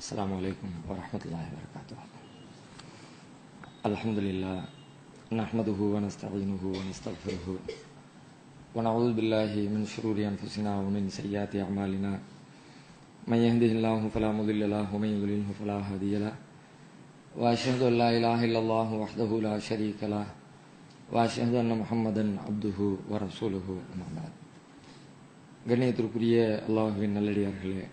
السلام عليكم ورحمة الله وبركاته. الحمد لله نحمده ونستعينه ونستغفره ونعوذ بالله من شرور أنفسنا ومن سيئات أعمالنا من يهده الله فلا مضل له ومن يضلله فلا هادي له وأشهد أن لا إله إلا الله وحده لا شريك له وأشهد أن محمدا عبده ورسوله أما بعد. கண்ணியத்திற்குரிய அல்லாஹ்வின் நல்லடியார்களே,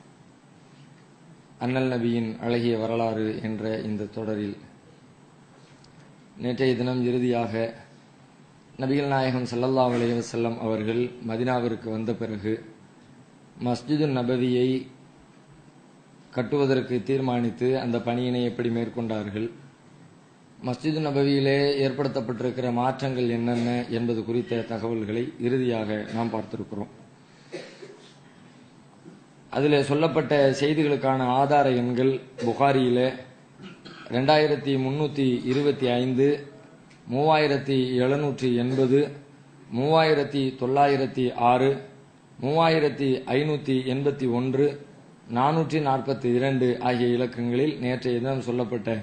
அண்ணல் நபியின் அழகிய வரலாறு என்ற இந்த தொடரில் நேற்றைய தினம் இறுதியாக நபிகள் நாயகம் ஸல்லல்லாஹு அலைஹி வஸல்லம் அவர்கள் மதீனாவிற்கு வந்த பிறகு மஸ்ஜிது நபவியை கட்டுவதற்கு தீர்மானித்து அந்த பணியினை எப்படி மேற்கொண்டார்கள், மஸ்ஜிது நபவியிலே ஏற்படுத்தப்பட்டிருக்கிற மாற்றங்கள் என்னென்ன என்பது குறித்த தகவல்களை இறுதியாக நாம் பார்த்திருக்கிறோம். அதில் சொல்லப்பட்ட செய்திகளுக்கான ஆதார எண்கள் புகாரியில 2325, 3780, 3906, 3581, 442 ஆகிய இலக்கங்களில் நேற்றைய தினம் சொல்லப்பட்ட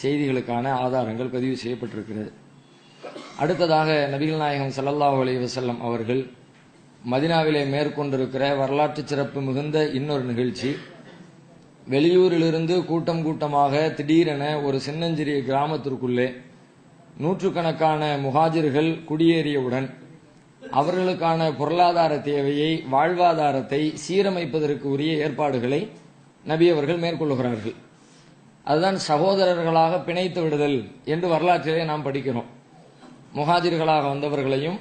செய்திகளுக்கான ஆதாரங்கள் பதிவு செய்யப்பட்டிருக்கிறது. அடுத்ததாக நபிகள் நாயகம் ஸல்லல்லாஹு அலைஹி வஸல்லம் அவர்கள் மதீனாவிலே மேற்கொண்டிருக்கிற வரலாற்று சிறப்பு மிகுந்த இன்னொரு நிகழ்ச்சி, வெளியூரிலிருந்து கூட்டம் கூட்டமாக திடீரென ஒரு சின்னஞ்சிறிய கிராமத்திற்குள்ளே நூற்றுக்கணக்கான முஹாஜிர்கள் குடியேறியவுடன் அவர்களுக்கான பொருளாதார தேவையை, வாழ்வாதாரத்தை சீரமைப்பதற்கு உரிய ஏற்பாடுகளை நபி அவர்கள் மேற்கொள்கிறார்கள். அதுதான் சகோதரர்களாக பிணைத்து விடுதல் என்று வரலாற்றிலே நாம் படிக்கிறோம். முஹாஜிர்களாக வந்தவர்களையும்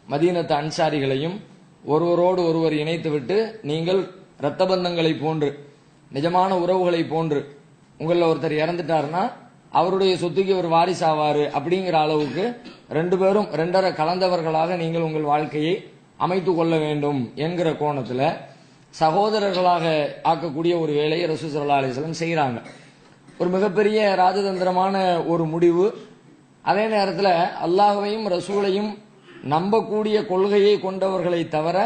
மதீனத்து அன்சாரிகளையும் ஒருவரோடு ஒருவர் இணைத்துவிட்டு, நீங்கள் இரத்த பந்தங்களை போன்று, நிஜமான உறவுகளை போன்று, உங்களில் ஒருத்தர் இறந்துட்டாருன்னா அவருடைய சொத்துக்கு ஒரு வாரிசாவாரு அப்படிங்கிற அளவுக்கு ரெண்டு பேரும் ரெண்டரை கலந்தவர்களாக நீங்கள் உங்கள் வாழ்க்கையை அமைத்து கொள்ள வேண்டும் என்கிற கோணத்தில் சகோதரர்களாக ஆக்கக்கூடிய ஒரு வேலையை ரசூல் ஸல்லல்லாஹு அலைஹி வஸல்லம் செய்கிறாங்க. ஒரு மிகப்பெரிய ராஜதந்திரமான ஒரு முடிவு. அதே நேரத்தில் அல்லாஹ்வையும் ரசூலையும் நம்பக்கூடிய கொள்கையை கொண்டவர்களை தவிர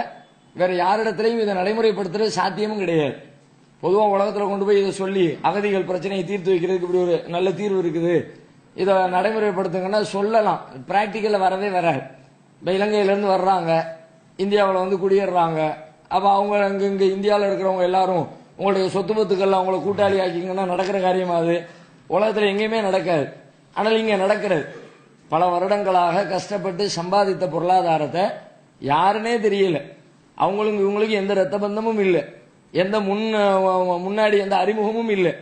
வேற யாரிடத்திலையும் இதை நடைமுறைப்படுத்துறது சாத்தியமும் கிடையாது. பொதுவாக உலகத்தில் கொண்டு போய் இதை சொல்லி அகதிகள் பிரச்சனையை தீர்த்து வைக்கிறதுக்கு இப்படி ஒரு நல்ல தீர்வு இருக்குது, இதை நடைமுறைப்படுத்துங்கன்னா சொல்லலாம், பிராக்டிக்கலில் வரவே வராது. இப்போ இலங்கையிலேருந்து வர்றாங்க, இந்தியாவில் வந்து குடியேறாங்க. அப்போ அவங்க இங்கே இந்தியாவில் இருக்கிறவங்க எல்லாரும் உங்களுடைய சொத்து பத்துக்கள்லாம் அவங்கள கூட்டாளி ஆக்கிங்கன்னா நடக்கிற காரியமா? அது உலகத்தில் எங்கேயுமே நடக்காது. ஆனால் இங்கே நடக்கிறது. பல வருடங்களாக கஷ்டப்பட்டு சம்பாதித்த பொருளாதாரத்தை யாருன்னே தெரியல, அவங்களுக்கு இவங்களுக்கு எந்த ரத்த பந்தமும் இல்லை, எந்த முன்னாடி எந்த அறிமுகமும் இல்லை.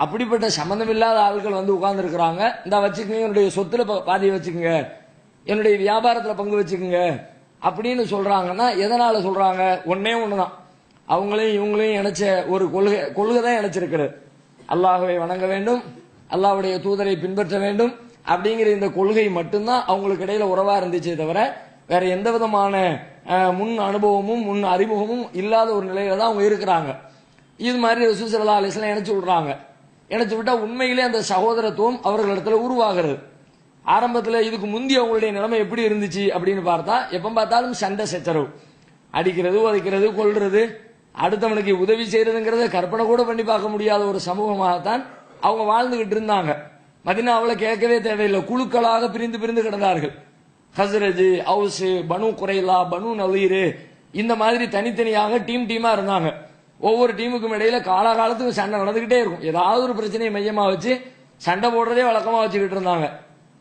அப்படிப்பட்ட சம்பந்தம் இல்லாத ஆட்கள் வந்து உட்கார்ந்து இருக்கிறாங்க. இந்த வச்சுக்கோங்க, என்னுடைய சொத்துல பாதியை வச்சுக்கோங்க, என்னுடைய வியாபாரத்தில் பங்கு வச்சுக்கோங்க அப்படின்னு சொல்றாங்கன்னா எதனால சொல்றாங்க? ஒன்னே ஒண்ணுதான், அவங்களையும் இவங்களையும் இணைச்ச ஒரு கொள்கை தான் இணைச்சிருக்கிறது. அல்லாஹ்வை வணங்க வேண்டும், அல்லாஹ்வுடைய தூதரை பின்பற்ற வேண்டும் அப்படிங்கிற இந்த கொள்கை மட்டும்தான் அவங்களுக்கு இடையில உறவா இருந்துச்சே தவிர வேற எந்த விதமான முன் அனுபவமும் முன் அறிமுகமும் இல்லாத ஒரு நிலையில தான் அவங்க இருக்கிறாங்க. இது மாதிரி ரசூல் ஸல்லல்லாஹு அலைஹி வஸல்லம் இணைச்சு விடுறாங்க. இணைச்சு விட்டா உண்மையிலே அந்த சகோதரத்துவம் அவர்களிடத்துல உருவாகிறது. ஆரம்பத்தில் இதுக்கு முந்தைய அவங்களுடைய நிலைமை எப்படி இருந்துச்சு அப்படின்னு பார்த்தா, எப்ப பார்த்தாலும் சண்டை சச்சரவு, அடிக்கிறது, உதைக்கிறது, கொல்றது, அடுத்தவனுக்கு உதவி செய்யறதுங்கிறத கற்பனை கூட பண்ணி பார்க்க முடியாத ஒரு சமூகமாகத்தான் அவங்க வாழ்ந்துகிட்டு இருந்தாங்க. மதீனாவில் கேட்கவே தேவையில்லை, குழுக்களாக பிரிந்து பிரிந்து கிடந்தார்கள். ஹஸ்ரஜ், அவுஸ், பனு குரைலா, பனு நலீர், இந்த மாதிரி தனித்தனியாக டீமா இருந்தாங்க. ஒவ்வொரு டீமுக்கும் இடையில காலகாலத்துக்கு சண்டை நடந்துகிட்டே இருக்கும். ஏதாவது ஒரு பிரச்சனையை மையமா வச்சு சண்டை போடுறதே வழக்கமா வச்சுக்கிட்டு இருந்தாங்க.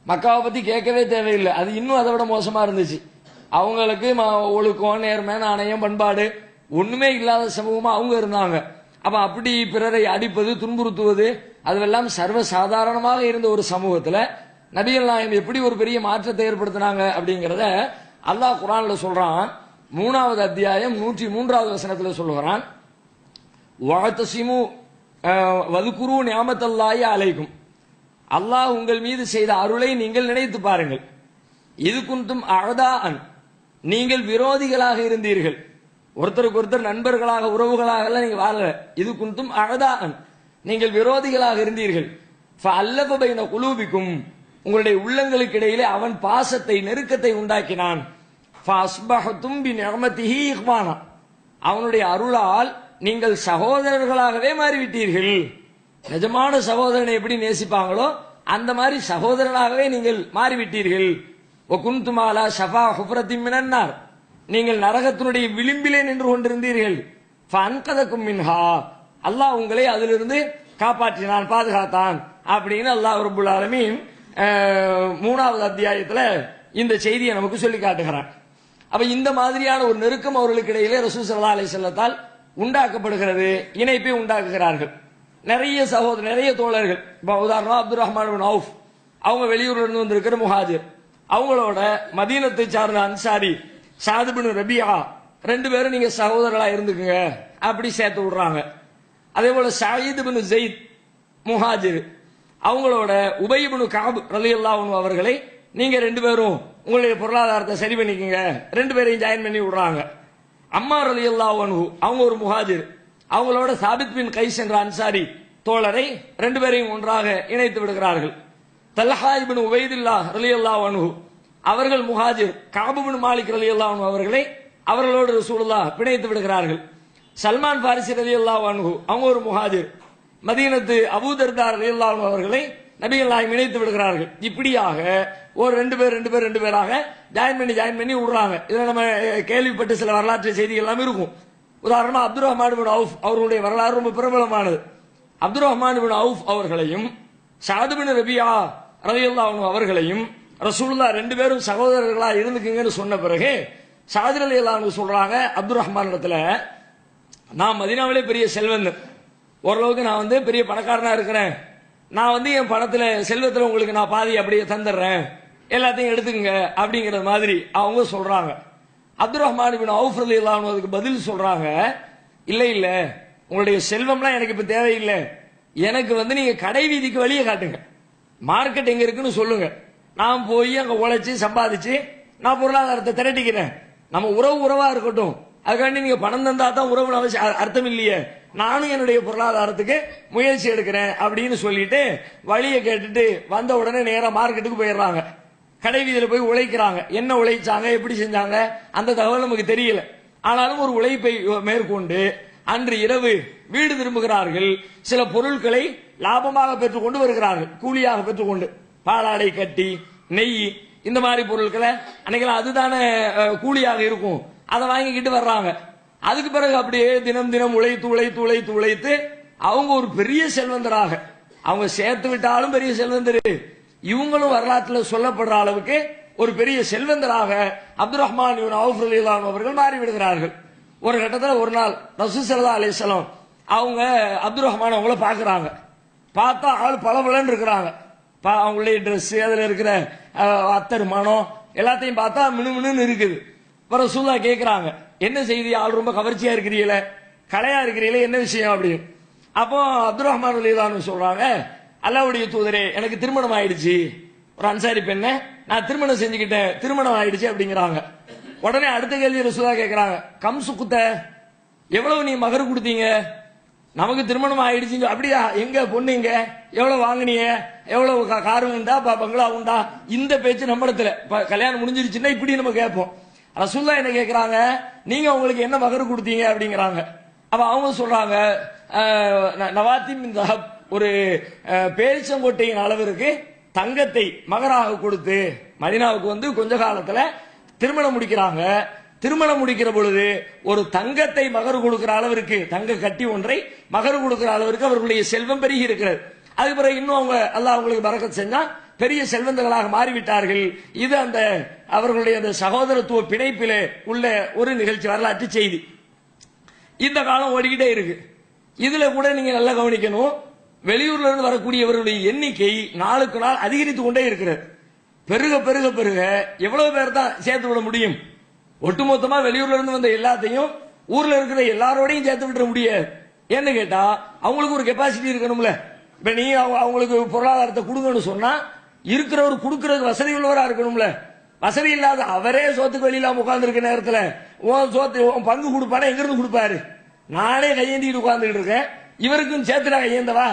மக்காவை பத்தி கேட்கவே தேவையில்லை, அது இன்னும் அதை விட மோசமா இருந்துச்சு. அவங்களுக்கு ஒழுக்கம், நேர்மை, நாணயம், பண்பாடு ஒண்ணுமே இல்லாத சமூகமா அவங்க இருந்தாங்க. அப்ப அப்படி பிறரை அடிப்பது, துன்புறுத்துவது அதுவெல்லாம் சர்வ சாதாரணமாக இருந்த ஒரு சமூகத்துல நபிகள் நாயகம் எப்படி ஒரு பெரிய மாற்றத்தை ஏற்படுத்தினாங்க அப்படிங்கறத அல்லாஹ் குர்ஆன்ல சொல்றான். 3வது அத்தியாயம் 103வது வசனத்துல சொல்லுகிறான், வஅதஸிமு வذ்குரு நிஅமத்தல்லாஹி அலைக்கும், அல்லாஹ் உங்கள் மீது செய்த அருளை நீங்கள் நினைத்து பாருங்கள். இது குன்தும் அஅதாஅன், நீங்கள் விரோதிகளாக இருந்தீர்கள், ஒருத்தருக்கு ஒருத்தர் நண்பர்களாக உறவுகளாக எல்லாம் நீங்க வாழல. இது குன்தும் அஅதாஅன், நீங்கள் விரோதிகளாக இருந்தீர்கள். ஃபஅல்லஃப பைன குலூபிக்கும், உங்களுடைய உள்ளங்களுக்கு இடையிலே அவன் பாசத்தை, நெருக்கத்தை உண்டாக்கினான். ஃபஅஸ்பஹதும் பிநிஅமதிஹி இஹ்வானா, அவனுடைய அருளால் நீங்கள் சகோதரர்களாகவே மாறிவிட்டீர்கள். நிஜமான சகோதரனை எப்படி நேசிப்பாங்களோ அந்த மாதிரி சகோதரனாகவே நீங்கள் மாறிவிட்டீர்கள். குந்துமாலா ஷஃபா ஹுஃப்ரத்தின் மினன்னார், நீங்கள் நரகத்தினுடைய விளிம்பிலே நின்று கொண்டிருந்தீர்கள். ஃபஅன்கதகும் மின்ஹா, அல்லாஹ் உங்களை அதிலிருந்து காப்பாற்றினான், பாதுகாத்தான் அப்படின்னு அல்லாஹ் ரப்பல் ஆலமீன் 3வது அத்தியாயத்துல இந்த செய்தியை நமக்கு சொல்லி காட்டுகிறான். அப்ப இந்த மாதிரியான ஒரு நெருக்கம் அவர்களுக்கு இடையிலே ரசூல் ஸல்லல்லாஹு அலைஹி வஸல்லத்தால் உண்டாக்கப்படுகிறது, இணைப்பை உண்டாக்குகிறார்கள். நிறைய தோழர்கள், உதாரணமா அப்துல் ரஹ்மான் இப்னு அவுஃப், அவங்க வெளியூர்ல இருந்து வந்திருக்கிற முஹாஜிர், அவங்களோட மதீனத்தை சார்ந்த அன்சாரி சாத் இப்னு ரபியா 2 பேரும் நீங்க சகோதரர்களா இருந்துக்குங்க அப்படி சேர்த்து விடுறாங்க. அதே போல ஸயீத் இப்னு ஸைத் முஹாஜிர், அவங்களோட உபய் இப்னு கஅப் ரலியல்லாஹு அன்ஹு அவர்களை நீங்க 2 பேரும் உங்களுடைய பொருளாதாரத்தை சரி பண்ணிக்கங்க, 2 பேரையும் ஜாயின் பண்ணி விடுறாங்க. அம்மார் ரலியல்லாஹு அன்ஹு அவங்க ஒரு முஹாஜிர், அவங்களோட சாபித் பின் கைஸ் என்ற அன்சாரி தோழரை 2 பேரையும் ஒன்றாக இணைத்து விடுகிறார்கள். தல்ஹா இப்னு உபைதுல்லாஹ் ரலியல்லாஹு அன்ஹு அவர்கள் முஹாஜிர், கஅப் இப்னு மாலிக் ரலியல்லாஹு அன்ஹு அவர்களை அவர்களோடு ரசூலுல்லாஹ் பிணைத்து விடுகிறார்கள். சல்மான் பாரிசி ரலியல்லாஹு அன்ஹு அவங்க ஒரு முஹாஜிர், மதீனத்து அபூ தர்தா ரலியல்லாஹு அன்ஹு அவர்களை நபிகள் நாயகம் இணைத்து விடுகிறார்கள். இப்படியாக ஒரு 2 பேராக ஜாயின் பண்ணி விடுறாங்க. இதை நம்ம கேள்விப்பட்ட சில வரலாற்று செய்திகள் எல்லாம் இருக்கும். உதாரணமா அப்துல் ரஹ்மான் இப்னு அவுஃப் அவர்களுடைய வரலாறு ரொம்ப பிரபலமானது. அப்துல் ரஹ்மான் இப்னு அவுஃப் அவர்களையும் ஸஅத் இப்னு ரபியா ரலியல்லாஹு அன்ஹு அவர்களையும் ரசூலுல்லாஹ் 2 பேரும் சகோதரர்களா இருந்துக்குங்கன்னு சொன்ன பிறகு ஸஅத் ரலியல்லாஹு அன்ஹு சொல்றாங்க அப்துல் ரஹ்மான் இடத்துல, நான் மதீனாவிலே பெரிய செல்வந்தன், ஓரளவுக்கு நான் பெரிய பணக்காரனா இருக்கிறேன், நான் என் பணத்துல செல்வத்துல உங்களுக்கு நான் பாதி அப்படியே தந்துடுறேன், எல்லாத்தையும் எடுத்துக்கங்க அப்படிங்கிற மாதிரி அவங்க சொல்றாங்க. அப்துல் ரஹ்மான் இப்னு அவுஃப் ரலியல்லாஹு அன்ஹு அதுக்கு பதில் சொல்றாங்க, இல்ல உங்களுடைய செல்வம்லாம் எனக்கு இப்ப தேவையில்லை, எனக்கு நீங்க கடை வீதிக்கு வழியை காட்டுங்க, மார்க்கெட் எங்க இருக்குன்னு சொல்லுங்க, நான் போய் அங்க உழைச்சு சம்பாதிச்சு நான் பொருளாதாரத்தை திரட்டிக்கிறேன், நம்ம உறவா இருக்கட்டும், அதுக்காண்டி நீங்க பணம் தந்தா தான் உறவு அர்த்தம் இல்லையே, நானும் என்னுடைய பொருளாதாரத்துக்கு முயற்சி எடுக்கிறேன் அப்படின்னு சொல்லிட்டு வழியை கேட்டுட்டு வந்த உடனே நேரா மார்க்கெட்டுக்கு போயிடுறாங்க. கடை வீதியில போய் உழைக்கிறாங்க. என்ன உழைச்சாங்க, எப்படி செஞ்சாங்க அந்த தகவல் நமக்கு தெரியல. ஆனாலும் ஒரு உழைப்பை மேற்கொண்டு அன்று இரவு வீடு திரும்புகிறார்கள். சில பொருட்களை லாபமாக பெற்றுக்கொண்டு வருகிறார்கள், கூலியாக பெற்றுக்கொண்டு, பாலாடை கட்டி, நெய், இந்த மாதிரி பொருட்களை அன்னைக்கு அதுதானே கூலியாக இருக்கும், அதை வாங்கிக்கிட்டு வர்றாங்க. அதுக்கு பிறகு அப்படியே தினம் உழைத்து அவங்க ஒரு பெரிய செல்வந்தராக, அவங்க சேர்த்து விட்டாலும் பெரிய செல்வந்தர், இவங்களும் வரலாற்றில் சொல்லப்படுற அளவுக்கு ஒரு பெரிய செல்வந்தராக அப்துல் ரஹ்மான் இப்னு அவுஃப் ரலியல்லாஹு அன்ஹு அவர்கள் மாறிவிடுகிறார்கள். ஒரு கட்டத்தில் ஒரு நாள் ரசூல் ஸல்லல்லாஹு அலைஹி வஸல்லம் அவங்க அப்துல் ரஹ்மான் அவங்கள பாக்குறாங்க. பார்த்தா ஆள் பளபளன்னு இருக்கிறாங்க. அவங்களுடைய ட்ரெஸ், அதுல இருக்கிற அத்தர் மனம் எல்லாத்தையும் பார்த்தா மினுமினு இருக்குது. ரசூலுல்லாஹ் கேட்கிறாங்க, என்ன செய்தி, ஆள் ரொம்ப கவர்ச்சியா இருக்கிறீங்களே, கலையா இருக்கிறீங்களே, என்ன விஷயம் அப்படின்னு. அப்போ அப்துல் ரஹ்மான் ரலியல்லாஹு அன்ஹு சொல்றாங்க, அல்லாஹ்வுடைய தூதரே, எனக்கு திருமணம் ஆயிடுச்சு, ஒரு அன்சாரி பெண்ணை நான் திருமணம் செஞ்சுக்கிட்டேன், திருமணம் ஆயிடுச்சு அப்படிங்கிறாங்க. உடனே அடுத்த கேள்வி ரசூலுல்லாஹ் கேட்கிறாங்க, கம்சு குத்த, எவ்வளவு நீ மகர் கொடுத்தீங்க, நமக்கு திருமணம் ஆயிடுச்சு, அப்படியா, எங்க பொண்ணு எங்க, எவ்வளவு வாங்கினீங்க, எவ்வளவு காரு உண்டா, பங்களா உண்டா, இந்த பேச்சு நம்மிடத்துல கல்யாணம் முடிஞ்சிருச்சுன்னா இப்படி நம்ம கேட்போம். ரசூலுல்லாஹ் என்ன கேட்கிறாங்க, நீங்க உங்களுக்கு என்ன மகர் கொடுத்தீங்க அப்படிங்கிறாங்க. அப்ப அவங்க சொல்றாங்க, நவாத்திம் தஹப், ஒரு பேரிச்சங்கொட்டையின் அளவிற்கு தங்கத்தை மகராக கொடுத்து மதீனாவுக்கு கொஞ்ச காலத்துல திருமணம் முடிக்கிறாங்க. திருமணம் முடிக்கிற பொழுது ஒரு தங்கத்தை மகர் கொடுக்கிற அளவிற்கு, தங்க கட்டி ஒன்றை மகர் கொடுக்கிற அளவிற்கு அவர்களுடைய செல்வம் பெருகி இருக்கிறது. அதுக்கு பிறகு இன்னும் அவங்க அல்லாஹ் அவங்களுக்கு பரக்கத் செஞ்சா பெரிய செல்வந்தர்களாக மாறிவிட்டார்கள். இது அந்த அவர்களுடைய அந்த சகோதரத்துவ பிணைப்பிலே உள்ள ஒரு நிகழ்ச்சி, வரலாற்று செய்தி. இந்த காலம் ஓடிக்கிட்டே இருக்கு. இதுல கூட நீங்க நல்லா கவனிக்கணும், வெளியூர்ல இருந்து வரக்கூடியவர்களுடைய எண்ணிக்கை நாளுக்கு நாள் அதிகரித்து கொண்டே இருக்கிறது. பெருக பெருக பெருக எவ்வளவு பேர் தான் சேர்த்து விட முடியும்? ஒட்டுமொத்தமா வெளியூர்ல இருந்து வந்த எல்லாத்தையும் ஊர்ல இருக்கிற எல்லாரோடையும் சேர்த்து விட முடியாது. ஏன்னு கேட்டா அவங்களுக்கு ஒரு கெப்பாசிட்டி இருக்கணும்ல. இப்ப நீ அவங்களுக்கு பொருளாதாரத்தை கொடுங்கன்னு சொன்னா இருக்கிறவர் கொடுக்கறதுக்கு வசதி உள்ளவரா இருக்கணும்ல. வசதி இல்லாத அவரே சோத்துக்கு வெளியில உட்கார்ந்து இருக்க நேரத்துல உன் பங்கு கொடுப்பானே எங்க இருந்து கொடுப்பாரு? நானே கையேந்திட்டு உட்கார்ந்துட்டு இருக்கேன், இவருக்கும் சேர்த்துடா கையேந்தவா,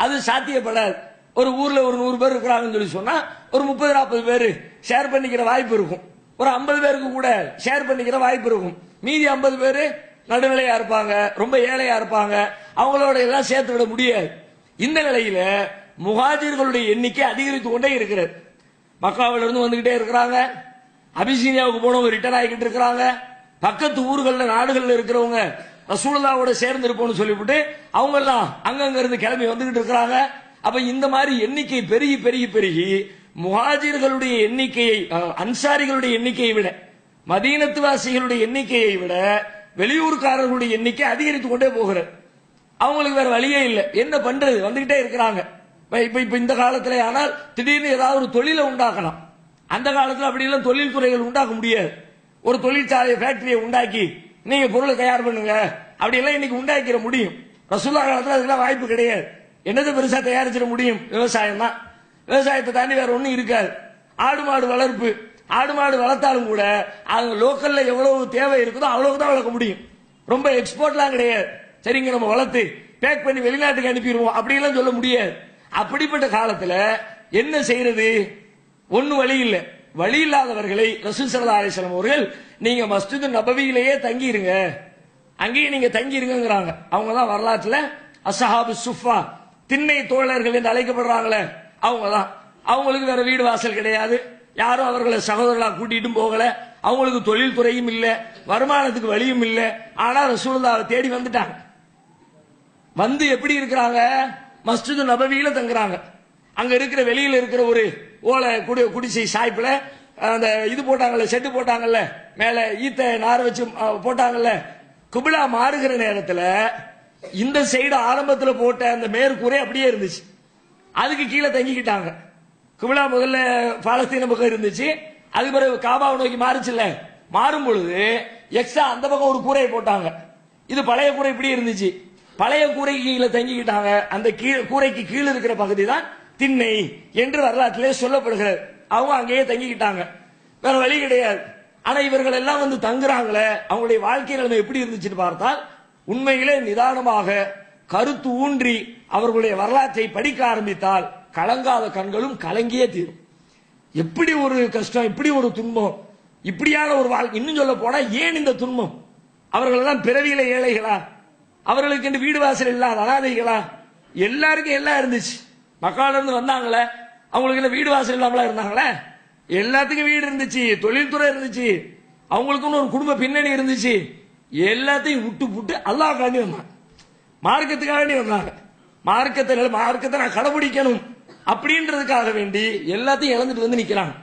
அது சாத்தியப்படாது. ஒரு ஊர்ல ஒரு 100 பேர் இருக்கிறாங்கன்னு சொல்லி சொன்னா ஒரு 30-40 பேர் ஷேர் பண்ணிக்கிற வாய்ப்பு இருக்கும். ஒரு 50 பேருக்கு கூட ஷேர் பண்ணிக்கிற வாய்ப்பு இருக்கும். மீதி 50 பேரு நடுநிலையா இருப்பாங்க, ரொம்ப ஏழையா இருப்பாங்க, அவங்களோட எல்லாம் சேர்த்து விட முடியாது. இந்த நிலையில முஹாஜிர்களுடைய எண்ணிக்கை அதிகரித்து கொண்டே இருக்கிறது. மக்காவிலிருந்து வந்துகிட்டே இருக்கிறாங்க, அபிசீனியாவுக்கு போனவங்க ரிட்டர்ன் ஆகிக்கிட்டு இருக்கிறாங்க, பக்கத்து ஊர்கள்ல நாடுகள்ல இருக்கிறவங்க ரசூலுல்லாவோட சேர்ந்து இருப்போம்னு சொல்லிவிட்டு அவங்க எல்லாம் அங்கங்க இருந்து கிளம்பி வந்துகிட்டு இருக்கிறாங்க. அப்ப இந்த மாதிரி எண்ணிக்கை பெருகி பெருகி பெருகி முஹாஜிர்களுடைய எண்ணிக்கையை, அன்சாரிகளுடைய எண்ணிக்கையை விட, மதீனத்து வாசிகளுடைய எண்ணிக்கையை விட வெளியூர்காரர்களுடைய எண்ணிக்கை அதிகரித்து கொண்டே போகிறது. அவங்களுக்கு வேற வழியே இல்லை, என்ன பண்றது, வந்துகிட்டே இருக்கிறாங்க. இப்ப இந்த காலத்துல ஆனால் திடீர்னு ஏதாவது ஒரு தொழிலை உண்டாக்கலாம். அந்த காலத்துல அப்படி எல்லாம் தொழில் துறைகள் உண்டாக்க முடியாது. ஒரு தொழிற்சாலை ஃபேக்டரியை உண்டாக்கி நீங்க பொருளை தயார் பண்ணுங்க அப்படி எல்லாம் இன்னைக்கு உண்டாக்கிற முடியும். ரசூலுல்லாஹ் காலத்துல அதெல்லாம் வாய்ப்பு கிடையாது. என்னது பெருசா தயாரிச்சிட முடியும்? விவசாயம் தான். விவசாயத்தை தாண்டி வேற ஒண்ணும் இருக்காது. ஆடு மாடு வளர்ப்பு, ஆடு மாடு வளர்த்தாலும் கூட அவங்க லோக்கல்ல எவ்வளவு தேவை இருக்குதோ அவ்வளவு தான் வளர்க்க முடியும். ரொம்ப எக்ஸ்போர்ட்லாம் கிடையாது. சரிங்க, நம்ம வளர்த்து பேக் பண்ணி வெளிநாட்டுக்கு அனுப்பிடுவோம் அப்படி எல்லாம் சொல்ல முடியாது. அப்படிப்பட்ட காலத்துல என்ன செய்யறது? ஒண்ணு வழி இல்லை. வழி இல்லாதவர்களை ரசூல் ஸல்லல்லாஹு அலைஹி வஸல்லம் அவர்கள் நீங்க மஸ்ஜித் நபவியிலேயே தங்கி இருங்க, அங்கேயே நீங்க தங்கி இருங்கிறாங்க. அவங்க தான் வரலாற்றுல அஸ்ஹாபு சுஃபா, திண்ணை தோழர்கள் என்று அழைக்கப்படுறாங்களே அவங்க தான். அவங்களுக்கு வேற வீடு வாசல் கிடையாது, யாரும் அவர்களை சகோதரர்களா கூட்டிட்டும் போகல, அவங்களுக்கு தொழில் துறையும் இல்ல, வருமானத்துக்கு வழியும் இல்ல. ஆனா ரசூலுல்லாஹ்வை தேடி வந்துட்டாங்க. வந்து எப்படி இருக்கிறாங்க? மஸ்ஜித் நபவியில தங்குறாங்க. அங்க இருக்கிற வெளியில இருக்கிற ஒரு ஓலை குடிசை சாய்ப்புல அந்த இது போட்டாங்கல்ல, செட்டு போட்டாங்கல்ல, மேல ஈத்த நார் வச்சு போட்டாங்கல்ல. குபிலா மாறுகிற நேரத்துல இந்த சைடு ஆரம்பத்துல போட்ட அந்த மேற்கூரை அப்படியே இருந்துச்சு, அதுக்கு கீழே தங்கிக்கிட்டாங்க. குபிலா முதல்ல பாலஸ்தீன பக்கம் இருந்துச்சு, அது பிறகு காபாவை நோக்கி மாறுச்சுல்ல, மாறும் பொழுது எக்ஸ்ட்ரா அந்த பக்கம் ஒரு கூரையை போட்டாங்க. இது பழைய கூரை இப்படி இருந்துச்சு, பழைய கூரைக்கு கீழே தங்கிக்கிட்டாங்க. அந்த கூரைக்கு கீழே இருக்கிற பகுதி தான் திண்ணை என்று வரலாற்றிலே சொல்லப்படுகிறது. அவங்க அங்கேயே தங்கிக்கிட்டாங்க, வேற வழி கிடையாது. ஆனா இவர்கள் எல்லாம் வந்து தங்குறாங்களே, அவங்களுடைய வாழ்க்கை நிலைமை எப்படி இருந்துச்சுன்னு பார்த்தால் உண்மையிலே நிதானமாக கருத்து ஊன்றி அவர்களுடைய வரலாற்றை படிக்க ஆரம்பித்தால் கலங்காத கண்களும் கலங்கியே தீரும். எப்படி ஒரு கஷ்டம், இப்படி ஒரு துன்பம், இப்படியான ஒரு வாழ்க்கை. இன்னும் சொல்ல போனா ஏன் இந்த துன்பம்? அவர்கள் எல்லாம் பிறவியில ஏழைகளா? அவர்களுக்கு என்று வீடு வாசல் இல்லாத அனாதைகளா? எல்லாருக்கும் எல்லாம் இருந்துச்சு. மக்கால இருந்து வந்தாங்களே, அவங்களுக்கு என்ன வீடு வாசல் இல்லாமலா இருந்தாங்களே? எல்லாத்துக்கும் வீடு இருந்துச்சு, தொழில்துறை இருந்துச்சு, அவங்களுக்குன்னு ஒரு குடும்ப பின்னணி இருந்துச்சு. எல்லாத்தையும் விட்டு புட்டு அல்லாஹ்க்காண்டி வந்தாங்க, மார்க்கத்துக்காக வேண்டி வந்தாங்க. மார்க்கத்தை நான் கடைபிடிக்கணும் அப்படின்றதுக்காக வேண்டி எல்லாத்தையும் இழந்துட்டு வந்து நிக்கிறாங்க.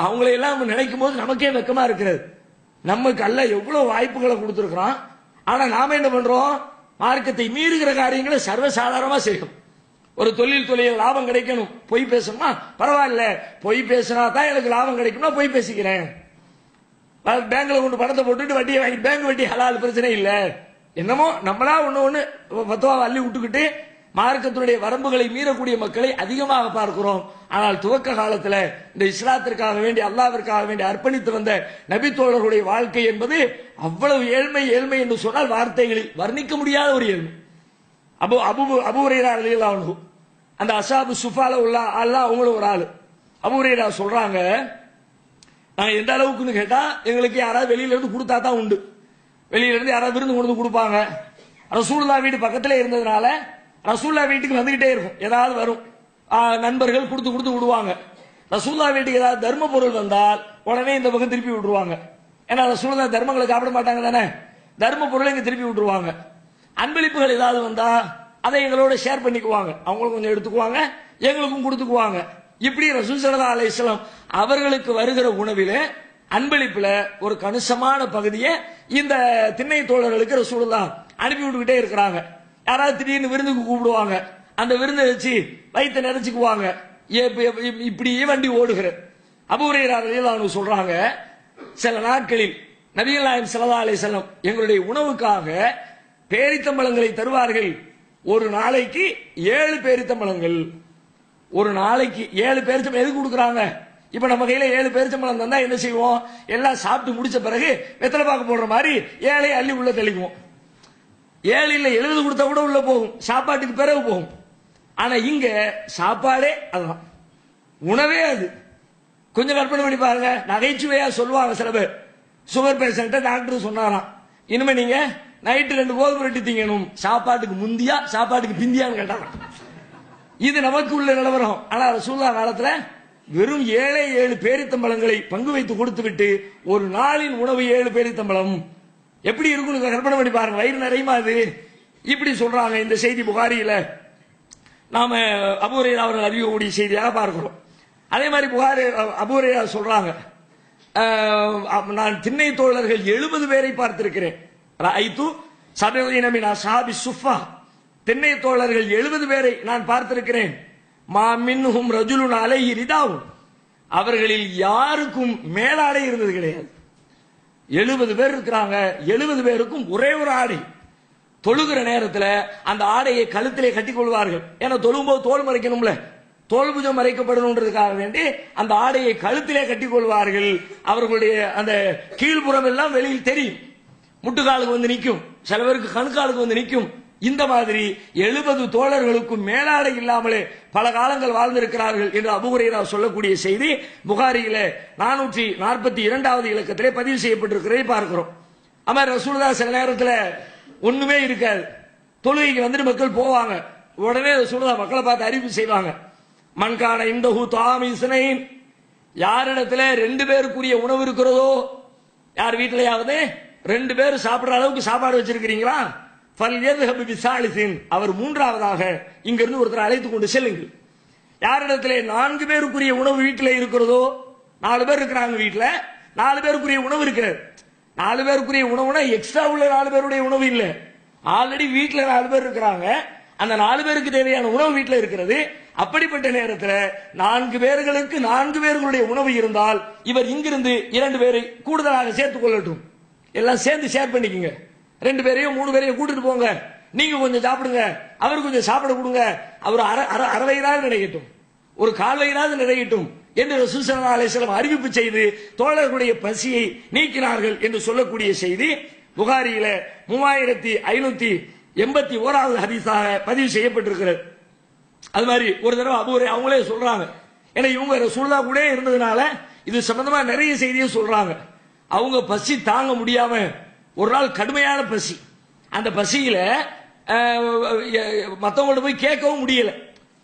அவங்களை எல்லாம் நினைக்கும் போது நமக்கே வெக்கமா இருக்கிறது. நமக்கு அல்ல எவ்வளவு வாய்ப்புகளை கொடுத்திருக்கிறோம், ஆனா நாம என்ன பண்றோம்? மார்க்கத்தை மீறுகிற காரியங்களை சர்வசாதாரணமா செய்யணும். ஒரு தொழில் லாபம் கிடைக்கணும், பொய் பேசணுமா பரவாயில்ல, பொய் பேசினா தான் எனக்கு லாபம் கிடைக்கும்னா பொய் பேசிக்கிறேன். பேங்க்ல கொண்டு பணத்தை போட்டுட்டு வட்டியை வாங்கி, பேங்க் வட்டி ஹலால், பிரச்சனை இல்ல. என்னமோ நம்மளா ஒண்ணு பத்துவா அள்ளி விட்டுக்கிட்டு மார்க்கத்தினுடைய வரம்புகளை மீறக்கூடிய மக்களை அதிகமாக பார்க்கிறோம். ஆனால் துவக்க காலத்தில் இந்த இஸ்லாத்திற்காக வேண்டி, அல்லாஹ்விற்காக வேண்டி அர்ப்பணித்து வந்த நபி தோழர்களுடைய வாழ்க்கை என்பது அவ்வளவு ஏழ்மை என்று சொன்னால் வார்த்தைகளில் வர்ணிக்க முடியாத ஒரு ஏழ்மை. அபூ ஹுரைரா ரலியல்லாஹு அன்ஹு, அந்த அஸ்ஹாபு சுஃபால உள்ள அல்லாஹ் அவங்களும் ஒரு ஆளு. அபூ ஹுரைரா சொல்றாங்க, நாங்க எந்த அளவுக்குன்னு கேட்டா எங்களுக்கு யாராவது வெளியில இருந்து கொடுத்தா தான் உண்டு. வெளியில இருந்து யாராவது விருந்து கொண்டு கொடுப்பாங்க. ரசூலுல்லாஹ் வீடு பக்கத்திலே இருந்ததுனால ரசூலுல்லாஹ் வீட்டுக்கு வந்துகிட்டே இருக்கும், ஏதாவது வரும், நண்பர்கள் கொடுத்து விடுவாங்க. ரசூலுல்லாஹ் வீட்டுக்கு ஏதாவது தர்ம பொருள் வந்தால் உடனே இந்த பக்கம் திருப்பி விட்டுருவாங்க. ஏன்னா ரசூலுல்லாஹ் தர்மங்களை சாப்பிட மாட்டாங்க தானே, தர்ம பொருளை இங்க திருப்பி விட்டுருவாங்க. அன்பளிப்புகள் ஏதாவது வந்தா அதை எங்களோட ஷேர் பண்ணிக்குவாங்க, அவங்களும் கொஞ்சம் எடுத்துக்குவாங்க, எங்களுக்கும் கொடுத்துக்குவாங்க. இப்படி ரசூல் ஸல்லல்லாஹு அலைஹி வஸல்லம் அவர்களுக்கு வருகிற உணவிலே அன்பளிப்புல ஒரு கணிசமான பகுதியை இந்த திண்ணை தோழர்களுக்கு ரசூலுல்லாஹ் அனுப்பி விட்டுக்கிட்டே இருக்கிறாங்க. யாராவது திடீர்னு விருந்துக்கு கூப்பிடுவாங்க, அந்த விருந்தை வச்சு வயிற்றை நிறைச்சுக்குவாங்க. இப்படியே வண்டி ஓடுகிற அபூ ஹுரைரா ரலியல்லாஹு அன்ஹு சொல்றாங்க, சில நாட்களில் நபிகள் நாயகம் ஸல்லல்லாஹு அலைஹி வஸல்லம் எங்களுடைய உணவுக்காக பேரித்தம்பழங்களை தருவார்கள். ஒரு நாளைக்கு 7 பேரித்தம்பழங்கள். ஒரு நாளைக்கு 7 பேரித்தம்பழம் எதுக்கு கொடுக்குறாங்க? இப்ப நம்ம கையில 7 பேரித்தம்பழம் தந்தா என்ன செய்வோம்? எல்லாம் சாப்பிட்டு முடிச்ச பிறகு வெத்தலை பாக்கு போடுற மாதிரி 7 அள்ளி உள்ள தெளிக்குவோம். 7 இல்ல 70 கொடுத்தா கூட உள்ள போகும், சாப்பாட்டுக்கு பிறகு போகும். ஆனா இங்க சாப்பாடே அதுதான், உணவே அது. கொஞ்சம் கற்பனை பண்ணி பாருங்க, நகைச்சுவையா சொல்லுவாங்க சில பேர். சுகர் பேஷண்ட டாக்டர் சொன்னாராம், இனிமே நீங்க நைட்டு 2 கோதுமை ரொட்டி திங்கணும், சாப்பாட்டுக்கு முந்தியா சாப்பாட்டுக்கு பிந்தியான்னு கேட்டாங்க. இது நமக்கு உள்ள நிலவரம். ஆனா ரசூலுல்லாஹ் காலத்துல வெறும் 7 பேரித்தம்பழங்களை பங்கு வைத்து கொடுத்து விட்டு ஒரு நாளின் உணவு 7 பேரித்தம்பழம் எப்படி இருக்கும் கற்பனை பண்ணி பாருங்க. வயிறு நிறையுமா அது? இப்படி சொல்றாங்க. இந்த செய்தி புகாரியில நாம அபூ ஹுரைரா அவர்கள் அறிவிக்கக்கூடிய செய்தியாக பார்க்கிறோம். அதே மாதிரி அபூ ஹுரைரா சொல்றாங்க, நான் திண்ணை தோழர்கள் 70 பேரை பார்த்திருக்கிறேன். ரஅய்து சபீன மின் அஸ்ஹாபி சுஃபா, திண்ணை தோழர்கள் 70 பேரை நான் பார்த்திருக்கிறேன். மா மின்ஹும் ரஜுலுன் அலைஹி ரிதாவுன், அவர்களில் யாருக்கும் மேலாடை இருந்தது கிடையாது. 70 பேர் இருக்கிறாங்க, 70 பேருக்கும் ஒரே ஒரு ஆடை. தொழுகிற நேரத்தில் அந்த ஆடையை கழுத்திலே கட்டிக் கொள்வார்கள். ஏன்னா தொழும்போது தோல் மறைக்கணும்ல, தோல் புஜம் மறைக்கப்படணுன்றதுக்காக வேண்டி அந்த ஆடையை கழுத்திலே கட்டிக் கொள்வார்கள். அவர்களுடைய அந்த கீழ்ப்புறம் எல்லாம் வெளியில் தெரியும், முட்டுக்காலுக்கு வந்து நிற்கும், சில பேருக்கு கணுக்காலுக்கு வந்து நிற்கும். இந்த மாதிரி 70 தோழர்களுக்கும் மேலாடை இல்லாமலே பல காலங்கள் வாழ்ந்திருக்கிறார்கள் என்று அபூ ஹுரைரா சொல்லக்கூடிய செய்தி புகாரியில 442வது இலக்கத்திலே பதிவு செய்யப்பட்டிருக்கிறதை பார்க்கிறோம். ஆமா, ரசூலுல்லாஹ் சில நேரத்தில் ஒண்ணுமே இருக்காது, தொழுகைக்கு வந்துட்டு மக்கள் போவாங்க, உடனே ரசூலுல்லாஹ் மக்களை பார்த்து அறிவிப்பு செய்வாங்க, மன்கான இந்தஹு தாமி இஸ்னைன், யாரிடத்துல 2 பேருக்குரிய உணவு இருக்கிறதோ, யார் வீட்டிலேயாவது 2 பேர் சாப்பிடுற அளவுக்கு சாப்பாடு வச்சிருக்கிறீங்களா, அவர் 3வதாக இங்கிருந்து ஒருத்தர் அழைத்துக் கொண்டு செல்லுங்கள். யாரிடத்திலே 4 பேருக்குரிய உணவு வீட்டில் இருக்கிறதோ, 4 பேர் இருக்கிறாங்க வீட்டில், 4 பேருக்குரிய உணவு இருக்கிறது. 4 பேருக்குரிய உணவுனா எக்ஸ்ட்ரா உள்ள 4 பேருடைய உணவு இல்ல, ஆல்ரெடி வீட்டில் 4 பேர் இருக்கிறாங்க, அந்த 4 பேருக்கு தேவையான உணவு வீட்டில் இருக்கிறது. அப்படிப்பட்ட நேரத்தில் 4 பேர்களுக்கு 4 பேர்களுடைய உணவு இருந்தால் இவர் இங்கிருந்து 2 பேரை கூடுதலாக சேர்த்துக் கொள்ளட்டும், எல்லாம் சேர்ந்து ஷேர் பண்ணிக்கங்க. 2 பேரையும் 3 பேரையும் கூட்டிட்டு போங்க, நீங்க கொஞ்சம் சாப்பிடுங்க, அவர் கொஞ்சம் சாப்பிட கொடுங்க, அவர் அரை வயிறாவது நிறையட்டும், ஒரு 1/4 வயிறாவது நிறையட்டும் என்று ரசூல் ஸல்லல்லாஹு அலைஹி வஸல்லம் அறிவிப்பு செய்து தோழர்களுடைய பசியை நீக்கினார்கள் என்று சொல்லக்கூடிய செய்தி புகாரியில 3581வது ஹதீஸாக பதிவு செய்யப்பட்டிருக்கிறது. அது மாதிரி ஒரு தடவை அபூ ஹுரைரா அவங்களே சொல்றாங்க, ஏன்னா இவங்க ரசூலுல்லாஹ் கூட இருந்ததுனால இது சம்பந்தமா நிறைய செய்தியை சொல்றாங்க. அவங்க பசி தாங்க முடியாம ஒரு நாள் கடுமையான பசி, அந்த பசியில மற்றவங்கள்ட்ட போய் கேட்கவும் முடியல,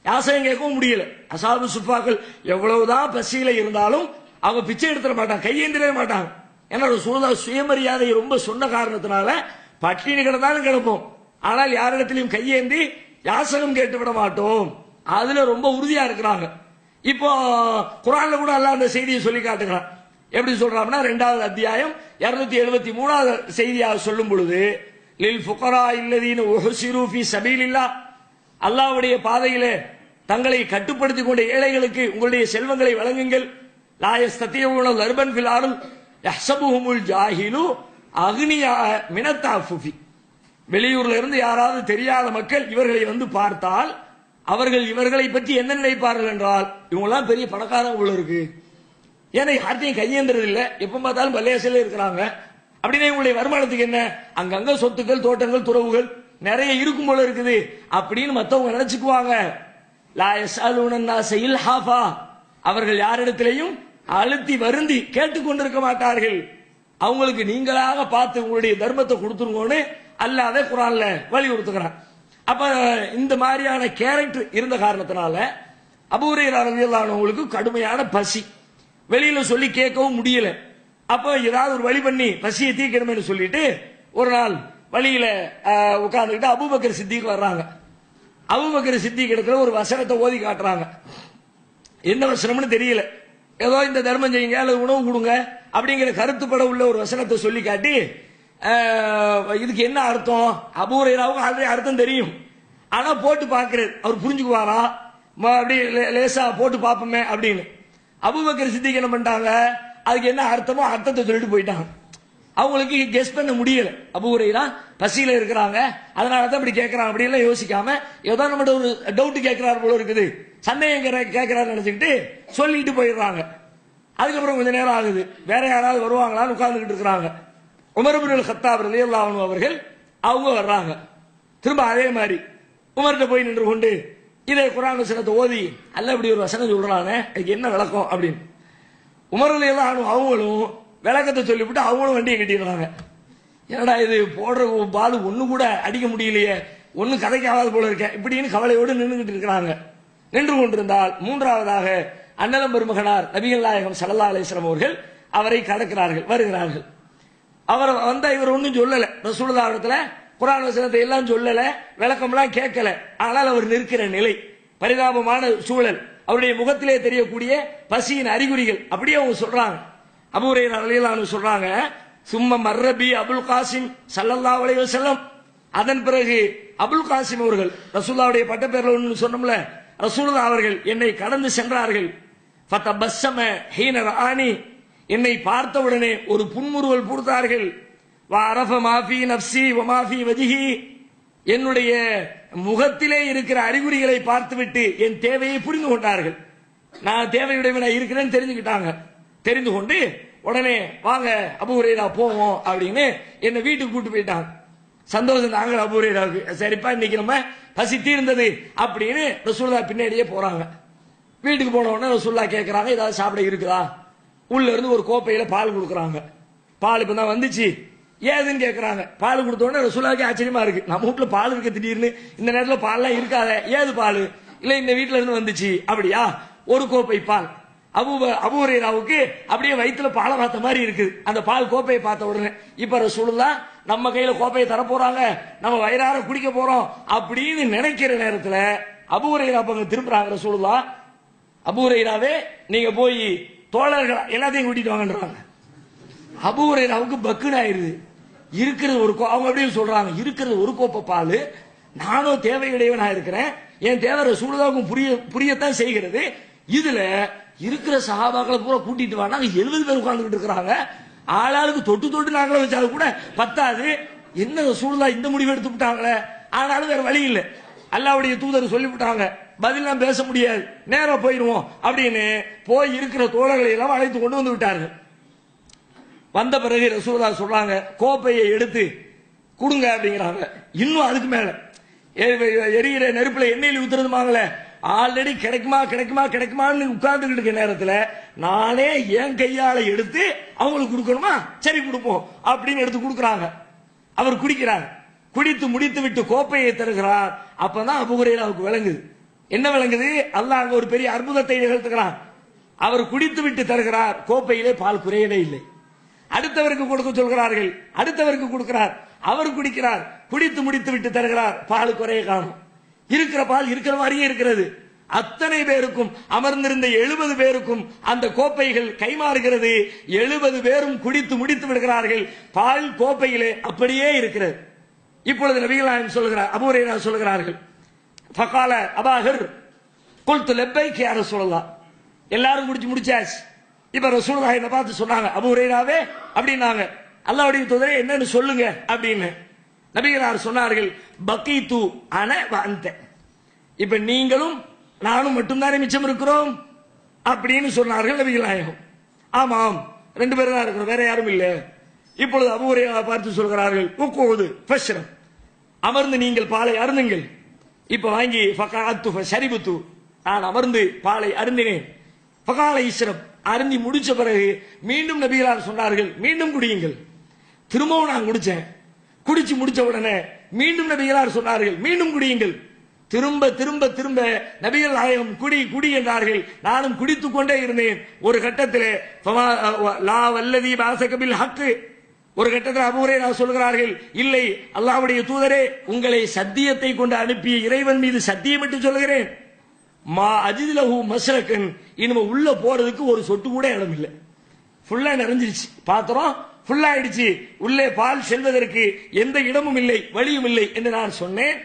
யாசகம் கேட்கவும் முடியல. அசாபு சுஃபாக்கள் எவ்வளவுதான் பசியில இருந்தாலும் அவங்க பிச்சை எடுத்துட மாட்டாங்க, கையேந்திரவே மாட்டாங்க. ஏன்னா ரசூலுல்லாஹ் சுயமரியாதை ரொம்ப சொன்ன காரணத்தினால பட்டினி கிடந்தாலும் கிடப்போம், ஆனால் யாரிடத்திலையும் கையேந்தி யாசகம் கேட்டு விட மாட்டோம், அதுல ரொம்ப உறுதியா இருக்கிறாங்க. இப்போ குர்ஆன்ல கூட அல்லாஹ் அந்த செய்தியை சொல்லி காட்டுகிறான். எப்படி சொல்றாங்கன்னா 2வது அத்தியாயம் 273வது செய்தியாக சொல்லும் பொழுது, லில் ஃபுகரா இல்லதீன உஹ்சிரு ஃபீ சபீலில்லாஹ், அல்லாஹ்வுடைய பாதையிலே தங்களை கட்டுப்படுத்திக் கொண்ட ஏழைகளுக்கு உங்களுடைய செல்வங்களை வழங்குங்கள். லா யஸ்ததியூன லர்பன் ஃபில் அர்ல் யஹ்ஸபுஹுமுல் ஜாஹிலு அக்னியா மினத் தஅஃஃபுஃபி, வெளியூர்ல இருந்து யாராவது தெரியாத மக்கள் இவர்களை வந்து பார்த்தால் அவர்கள் இவர்களை பற்றி என்ன நினைப்பார்கள் என்றால், இவங்கெல்லாம் பெரிய பணக்காரங்க உள்ள இருக்கு, ஏன்னா யார்த்தையும் கையேந்திரது இல்ல, எப்ப பார்த்தாலும் பல்லேசில இருக்கிறாங்க, அப்படின்னா இவங்களுடைய வருமானத்துக்கு என்ன, அங்கங்க சொத்துக்கள் தோட்டங்கள் துறவுகள் நிறைய இருக்கும் போல இருக்குது அப்படின்னு மத்தவங்க நினைச்சுக்குவாங்க. லா யஸ்அலூன الناس இல்ஹாஃபா, அவர்கள் யாரிடத்திலையும் அழுத்தி வருந்தி கேட்டுக்கொண்டிருக்க மாட்டார்கள். அவங்களுக்கு நீங்களாக பார்த்து உங்களுடைய தர்மத்தை கொடுத்துருங்கன்னு அல்லாஹ் குர்ஆன்ல வலியுறுத்துகிறான். அப்ப இந்த மாதிரியான கேரக்டர் இருந்த காரணத்தினால அபூ ஹுரைரா ரலியல்லாஹு அன்ஹு அவங்களுக்கு கடுமையான பசி, வெளியில சொல்லி கேட்கவும் முடியல. அப்ப ஏதாவது ஒரு வழி பண்ணி பசியை தீர்க்கணும்னு சொல்லிட்டு ஒரு நாள் வழியில உட்கார்ந்துக்கிட்டு அபூபக்கர் சித்திக் வர்றாங்க. அபூபக்கர் சித்திக் இடத்துல ஒரு வசனத்தை ஓதி காட்டுறாங்க. என்ன வசனம்னு தெரியல, ஏதோ இந்த தர்மம் செய்யுங்க அல்லது உணவு கொடுங்க அப்படிங்கிற கருத்துப்பட உள்ள ஒரு வசனத்தை சொல்லி காட்டி, இதுக்கு என்ன அர்த்தம், அபூ ஹுரைராவுக்கு ஆல்ரெடி அர்த்தம் தெரியும், ஆனா போட்டு பார்க்கிறது அவர் புரிஞ்சுக்குவாரா, அப்படி லேசா போட்டு பார்ப்போமே அப்படின்னு. அபூபக்கர் சித்திக் என்ன பண்ணிட்டாங்க, அதுக்கு என்ன அர்த்தமோ அர்த்தத்தை சொல்லிட்டு போயிட்டாங்க. அவங்களுக்கு கெஸ் பண்ண முடியல, அபூ ஹுரைரா பசியில இருக்கிறாங்க, அதனால தான் இப்படி கேட்கறாங்க அப்படிலாம் யோசிக்காம ஏதோ நம்மகிட்ட ஒரு டவுட் கேட்கிறாரு போல இருக்குது, சந்தேகம் கேட்கிறாரு நினைச்சுக்கிட்டு சொல்லிட்டு போயிடுறாங்க. அதுக்கப்புறம் கொஞ்ச நேரம் ஆகுது, வேற யாராவது வருவாங்களான்னு உட்கார்ந்துகிட்டு இருக்கிறாங்க. உமர் இப்னுல் கத்தாப் ரலியல்லாஹு அன்ஹு அவர்கள் அவங்க வர்றாங்க. திரும்ப அதே மாதிரி உமர்கிட்ட போய் நின்று கொண்டு இதே குர்ஆன் வசனத்தை ஓதி, அல்ல இப்படி ஒரு வசனம் சொல்றானே அதுக்கு என்ன விளக்கம் அப்படின்னு. உமர் ரலியல்லாஹு அன்ஹு அவங்களும் விளக்கத்தை சொல்லிவிட்டு அவங்களும் வண்டியை கட்டிடுறாங்க. என்னடா இது போடுற பாலு ஒண்ணு கூட அடிக்க முடியலையே, ஒன்னும் கதைக்காவது போல இருக்க இப்படின்னு கவலையோடு நின்றுகிட்டு இருக்கிறாங்க. நின்று கொண்டிருந்தால் மூன்றாவதாக அண்ணலம் பெருமகனார் நபிகள் நாயகம் ஸல்லல்லாஹு அலைஹி வஸல்லம் அவர்கள் அவரை கடக்கிறார்கள், வருகிறார்கள். அவர் வந்தா இவர் ஒன்றும் சொல்லல, ரசூலுல்லாஹ் இடத்துல குர்ஆன் வசனத்தை எல்லாம் சொல்லல, விளக்கம்லாம் கேட்கல. ஆனால் அவர் நிற்கிற நிலை, பரிதாபமான சூழல், அவருடைய முகத்திலே தெரியக்கூடிய பசியின் அறிகுறிகள் அப்படியே அவங்க சொல்றாங்க. அபூ ஹுரைரா ரலியல்லாஹு அன்ஹு சொல்றாங்க, சும்ம மர்ரபி அபுல் காசிம் ஸல்லல்லாஹு அலைஹி வஸல்லம், அதன் பிறகு அபுல் காசிம் அவர்கள், ரசூலுல்லாஹ்வுடைய பட்டப்பேர்ல ஒன்று சொன்னோம்ல, ரசூலுல்லாஹ் அவர்கள் என்னை கடந்து சென்றார்கள். ஃபதபஸ்ஸம ஹீன ரஆனி, என்னை பார்த்தவுடனே ஒரு புன்முறுவல் பூர்த்தார்கள். வஅரஃப மா ஃபீ நஃப்ஸி வ மா ஃபீ வஜ்ஹி, என்னுடைய முகத்திலே இருக்கிற அறிகுறிகளை பார்த்துவிட்டு என் தேவையை புரிந்து கொண்டார்கள். நான் தேவையுடையவனா இருக்கிறேன்னு தெரிஞ்சுக்கிட்டாங்க. தெரிந்து கொண்டு உடனே வாங்க அபூ ஹுரைரா போவோம் அப்படின்னு என்னை வீட்டுக்கு கூட்டு போயிட்டாங்க. சந்தோஷம் தாங்க அபூ ஹுரைராவுக்கு. சரிப்பா இன்னைக்கு நம்ம பசி தீர்ந்தது அப்படின்னு ரசூலுல்லாஹ் பின்னாடியே போறாங்க. வீட்டுக்கு போன உடனே ரசூலுல்லாஹ் கேட்கறாங்க, ஏதாவது சாப்பிட இருக்குதா? உள்ள இருந்து ஒரு கோப்பையில பால் கொடுக்குறாங்க. பால் இப்ப தான் வந்துச்சு, ஏதுன்னு கேட்கறாங்க. பால் கொடுத்த உடனே ரசூலுல்லாஹ்க்கு ஆச்சரியமா இருக்கு, நம்ம வீட்டுல பால் இருக்கு, திடீர்னு இந்த நேரத்தில் பால்லாம் இருக்காத, ஏது பால்? இல்ல இந்த வீட்டுல இருந்து வந்துச்சு. அப்படியா? ஒரு கோப்பை பால். அபூ ஹுரைராவுக்கு அப்படியே வயிற்றுல பாலை பார்த்த மாதிரி இருக்குது அந்த பால் கோப்பையை பார்த்த உடனே. இப்ப ரசூலுல்லாஹ் நம்ம கையில கோப்பையை தர போறாங்க, நம்ம வயிறார குடிக்க போறோம் அப்படின்னு நினைக்கிற நேரத்துல அபூ ஹுரைரா பங்க திரும்புறாங்க. ரசூலுல்லாஹ், அபூ ஹுரைராவே நீங்க போய் தோழர்கள் எல்லாத்தையும் கூட்டிட்டு வாங்கன்றாங்க. அபூ ஹுரைராவுக்கு பக்குன்னு ஆயிருது. இருக்கிறது ஒரு அவங்க அப்படியே சொல்றாங்க, இருக்கிறது ஒரு கோப்பை பால், நானும் தேவையுடையவனா இருக்கிறேன், என் தேவை ரசூலுல்லாஹ்வுக்கும் புரியத்தான் செய்கிறது. இதுல இருக்கிற சஹாபாக்களை பூரா கூட்டிட்டு வாங்க, 70 பேர் உட்கார்ந்துட்டு இருக்கிறாங்க. ஆளாளுக்கு தொட்டு தொட்டு நாங்களும் வச்சாலும் கூட பத்தாது. என்ன ரசூலுல்லாஹ் இந்த முடிவு எடுத்து விட்டாங்களே, ஆனாலும் வேற வழி இல்லை. அல்லாஹ்வுடைய தூதர் சொல்லிவிட்டாங்க, பதிலாம் பேச முடியாது, நேரம் போயிருவோம் அப்படின்னு போய் இருக்கிற தோழர்களை எல்லாம் அழைத்து கொண்டு வந்து விட்டார்கள். வந்த பிறகு ரசூலுல்லாஹ் சொல்றாங்க, கோப்பையை எடுத்து கொடுங்க அப்படிங்கிறாங்க. இன்னும் அதுக்கு மேல எரியிற நெருப்புல எண்ணெயில் ஊத்துறதுமாங்கல, ஆல்ரெடி கிடைக்குமா கிடைக்குமா கிடைக்குமான்னு உட்கார்ந்துகிட்டு இருக்க நேரத்துல நானே என் கையால எடுத்து அவங்களுக்கு கொடுக்கணுமா, சரி கொடுப்போம் அப்படின்னு எடுத்து கொடுக்குறாங்க. அவர் குடிக்கிறார். குடித்து முடித்து விட்டு கோப்பையை தருகிறார். அப்பதான் அபூ ஹுரைராவுக்கு விளங்குது. என்ன விளங்குது? அல்லாஹ் அங்க ஒரு பெரிய அற்புதத்தை நிகழ்த்துகிறான். அவர் குடித்து விட்டு தருகிறார், கோப்பையிலே பால் குறையவே இல்லை. அடுத்தவருக்கு கொடுக்க சொல்கிறார்கள், அடுத்தவருக்கு கொடுக்கிறார், அவர் குடிக்கிறார், குடித்து முடித்து விட்டு தருகிறார், பால் குறைய காணும். இருக்கிற பால் இருக்கிற மாதிரியே இருக்கிறது. அத்தனை பேருக்கும், அமர்ந்திருந்த 70 பேருக்கும் அந்த கோப்பைகள் கைமாறுகிறது. 70 பேரும் குடித்து முடித்து விடுகிறார்கள், பால் கோப்பையிலே அப்படியே இருக்கிறது. இப்பொழுது நபிகள் நாயகம் சொல்கிறார், அபூ ஹுரைரா சொல்கிறார்கள், ஃபகால அபாஹர் குல்து லப்பைக் யா ரசூலல்லாஹ், எல்லாரும் குடிச்சு முடிச்சாச்சு. இப்ப ரசூலுல்லாஹ் என்ன பார்த்து சொன்னாங்க, அபூ ஹுரைராவே அப்படின்னாங்க, அல்லாஹ்வுடைய தூதரே என்னன்னு சொல்லுங்க அப்படின்னு. நபிகளார் சொன்னார்கள், பகீது அன வ அன்த, இப்ப நீங்களும் நானும் மட்டும்தானே மிச்சம் இருக்கிறோம் அப்படின்னு சொன்னார்கள் நபிகள் நாயகம். ஆமாம், 2 பேரும் தான் இருக்கிறோம், வேற யாரும் இல்லை. இப்பொழுது அபூ ஹுரைரா பார்த்து சொல்கிறார்கள், உக்கூது ஃபஷ்ரம், அமர்ந்து நீங்கள் பாலை அருந்துங்கள். இப்ப வாங்கி ஃபகாத்து ஃபஷரிபுது, நான் அமர்ந்து பாலை அருந்தினேன். ஃபகால இஸ்ரப், அருந்தி முடிச்ச பிறகு மீண்டும் நபிகளார் சொன்னார்கள், மீண்டும் குடியுங்கள். திரும்பவும் நான் குடிச்சேன். குடிச்சு முடிச்ச உடனே மீண்டும் நபிகளார் சொன்னார்கள், மீண்டும் குடியுங்கள். திரும்ப திரும்ப திரும்ப நபிகள் நாயகம் குடி குடி என்றார்கள். நானும் குடித்துக் கொண்டே இருந்தேன். ஒரு கட்டத்திலே லா வல்லதி பாசகபில் ஹக்கு, ஒரு கட்டத்தில் அபூ ஹுரைரா சொல்கிறார்கள், இல்லை அல்லாஹ்வுடைய தூதரே, உங்களை சத்தியத்தை கொண்டு அனுப்பிய இறைவன் மீது சத்தியமிட்டு சொல்கிறேன், மா அஜிதுலஹு மஸ்ரகன், இனிமே உள்ள போறதுக்கு ஒரு சொட்டு கூட இடம் இல்லை. ஃபுல்லா நிறைஞ்சிருச்சு, பாத்திரம் ஃபுல்லா ஆயிடுச்சு, உள்ளே பால் செல்வதற்கு எந்த இடமும் இல்லை, வழியும் இல்லை என்று நான் சொன்னேன்.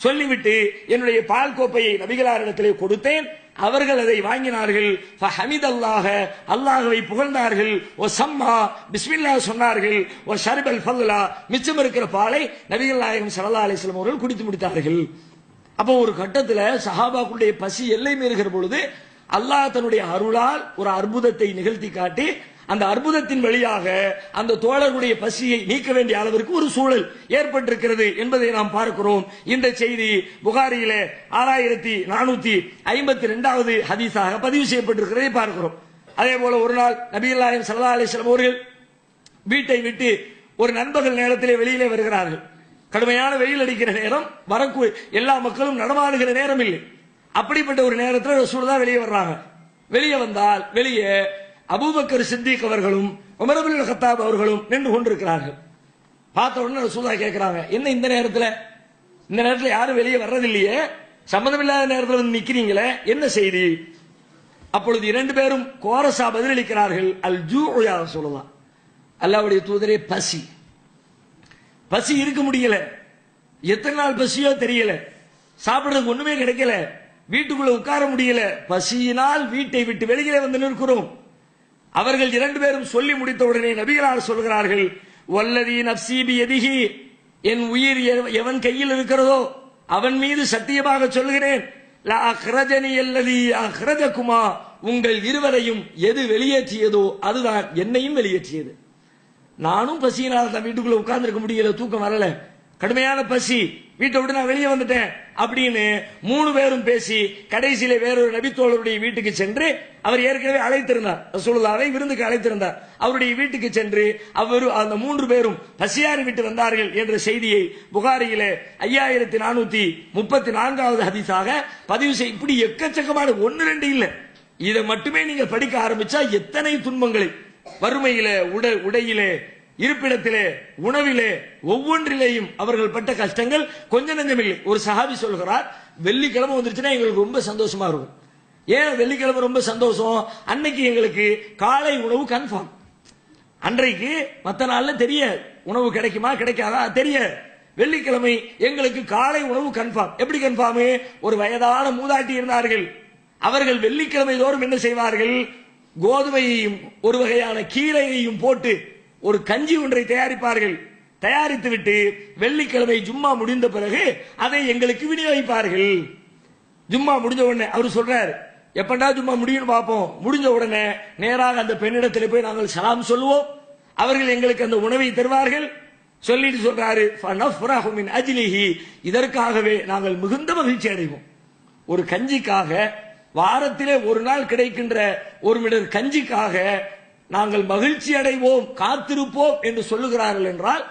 சொல்லிவிட்டு என்னுடைய பால் கோப்பையை நபிகளாரிடத்திலே கொடுத்தேன். அவர்கள் அதை வாங்கினார்கள். ஃபஹமிதல்லாஹ, அல்லாஹ்வை புகழ்ந்தார்கள். வ சம்மா, பிஸ்மில்லாஹ் சொன்னார்கள். வ ஷர்பல் ஃபல்லா, மிச்சம் இருக்கிற பாலை நபிகள் நாயகம் ஸல்லல்லாஹு அலைஹி வஸல்லம் அவர்கள் குடித்து முடித்தார்கள். அப்போ ஒரு கட்டத்தில் சஹாபாக்களுடைய பசி எல்லை மீறுகிற பொழுது அல்லாஹ் தன்னுடைய அருளால் ஒரு அற்புதத்தை நிகழ்த்தி காட்டி அந்த அற்புதத்தின் வழியாக அந்த தோழர்களுடைய பசியை நீக்க வேண்டிய அளவிற்கு ஒரு சூழல் ஏற்பட்டிருக்கிறது என்பதை நாம் பார்க்கிறோம். இந்த செய்தி புகாரியிலே 6452வது ஹதீஸாக பதிவு செய்யப்பட்டிருக்கிறதை பார்க்கிறோம். அதே போல ஒரு நாள் நபிகள் நாயகம் ஸல்லல்லாஹு அலைஹி வஸல்லம் அவர்கள் வீட்டை விட்டு ஒரு நண்பகல் நேரத்திலே வெளியிலே வருகிறார்கள். கடுமையான வெயில் அடிக்கிற நேரம், எல்லா மக்களும் நடமாடுகிற நேரம் இல்லை. அப்படிப்பட்ட ஒரு நேரத்தில் ரசூலுல்லாஹ் வெளியே வர்றாங்க. வெளியே வந்தால் வெளியே அபூபக்கர் சித்திக் அவர்களும் உமர் இப்னு கத்தாப் அவர்களும் நின்று கொண்டிருக்கிறார்கள். பார்த்த உடனே ரசூலுல்லாஹ் கேட்கிறாங்க, என்ன இந்த நேரத்தில் யாரும் வெளியே வர்றதில்லையே, சம்பந்தமில்லாத நேரத்தில் வந்து நிக்கிறீங்களே, என்ன செய்தி? அப்பொழுது இரண்டு பேரும் கோரசா பதிலளிக்கிறார்கள், அல் ஜூஉ யா ரசூலுல்லாஹ், அல்லாஹ்வுடைய தூதரே, பசி இருக்க முடியல, எத்தனை நாள் பசியோ தெரியல, சாப்பிடுறதுக்கு ஒண்ணுமே கிடைக்கல, வீட்டுக்குள்ள உட்கார முடியல, பசியினால் வீட்டை விட்டு வெளியே வந்து நிற்கிறோம். அவர்கள் இரண்டு பேரும் சொல்லி முடித்த உடனே நபிகளார் சொல்கிறார்கள், வல்லதி நப்சி பியதிஹி, என் உயிர் எவன் கையில் இருக்கிறதோ அவன் மீது சத்தியமாக சொல்கிறேன், லா அக்ரஜனி அல்லதி அக்ரஜகுமா, உங்கள் இருவரையும் எது வெளியேற்றியதோ அதுதான் என்னையும் வெளியேற்றியது. நானும் பசியினால் தான் வீட்டுக்குள்ள உட்கார்ந்து இருக்க முடியல, தூக்கம் வரல, கடுமையான பசி, வீட்டை விட்டு நான் வெளியே வந்துட்டேன் அப்படின்னு மூணு பேரும் பேசி கடைசியில வேறொரு நபித்தோழருடைய வீட்டுக்கு சென்று, அவர் ஏற்கனவே அழைத்திருந்தார், ரசூலுல்லாஹ்வை விருந்துக்கு அழைத்திருந்தார், அவருடைய வீட்டுக்கு சென்று அவர் அந்த மூன்று பேரும் பசியாறி விட்டு வந்தார்கள் என்ற செய்தியை புகாரியிலே 5434வது ஹதீஸாக பதிவு செய்ய. இப்படி எக்கச்சக்கமான ஒன்னு ரெண்டு இல்ல, இதை மட்டுமே நீங்க படிக்க ஆரம்பிச்சா எத்தனை துன்பங்களை, வறுமையிலே, உடையிலே, இருப்பிடத்திலே, உணவிலே, ஒவ்வொன்றிலேயும் அவர்கள் பட்ட கஷ்டங்கள் கொஞ்ச நெஞ்சமில்லை. ஒரு சஹாபி சொல்கிறார், வெள்ளிக்கிழமை வந்துருச்சுன்னா எங்களுக்கு ரொம்ப சந்தோஷமா இருக்கும். ஏன் வெள்ளிக்கிழமை ரொம்ப சந்தோஷம்? அன்னைக்கு எங்களுக்கு காலை உணவு கன்ஃபார்ம். அன்றைக்கு மற்ற நாள்ல தெரியாது உணவு கிடைக்குமா கிடைக்காதா தெரியாது. வெள்ளிக்கிழமை எங்களுக்கு காலை உணவு கன்ஃபார்ம். எப்படி கன்ஃபார்ம்? ஒரு வயதான மூதாட்டி இருந்தார்கள், அவர்கள் வெள்ளிக்கிழமை தோறும் என்ன செய்வார்கள், கோதுமையையும் ஒரு வகையான கீரையையும் போட்டு ஒரு கஞ்சி ஒன்றை தயாரிப்பார்கள். தயாரித்து விட்டு வெள்ளிக்கிழமை ஜும்மா முடிந்த பிறகு அதை எங்களுக்கு விநியோகிப்பார்கள். ஜும்மா முடிஞ்ச உடனே அவர் சொல்றாரு, எப்படா ஜும்மா முடியும் பார்ப்போம், முடிஞ்ச உடனே நேராக அந்த பெண்ணிடத்தில் போய் நாங்கள் சலாம் சொல்லுவோம், அவர்கள் எங்களுக்கு அந்த உணவை தருவார்கள். சொல்லிட்டு சொல்றாரு, ஃபனஃப்ரஹு மின் அஜ்லிஹி, இதற்காகவே நாங்கள் மிகுந்த மகிழ்ச்சி அடைவோம். ஒரு கஞ்சிக்காக, வாரத்திலே ஒரு நாள் கிடைக்கின்ற ஒரு மிடர் கஞ்சிக்காக நாங்கள் மகிழ்ச்சி அடைவோம், காத்திருப்போம் என்று சொல்லுகிறார்கள் என்றால்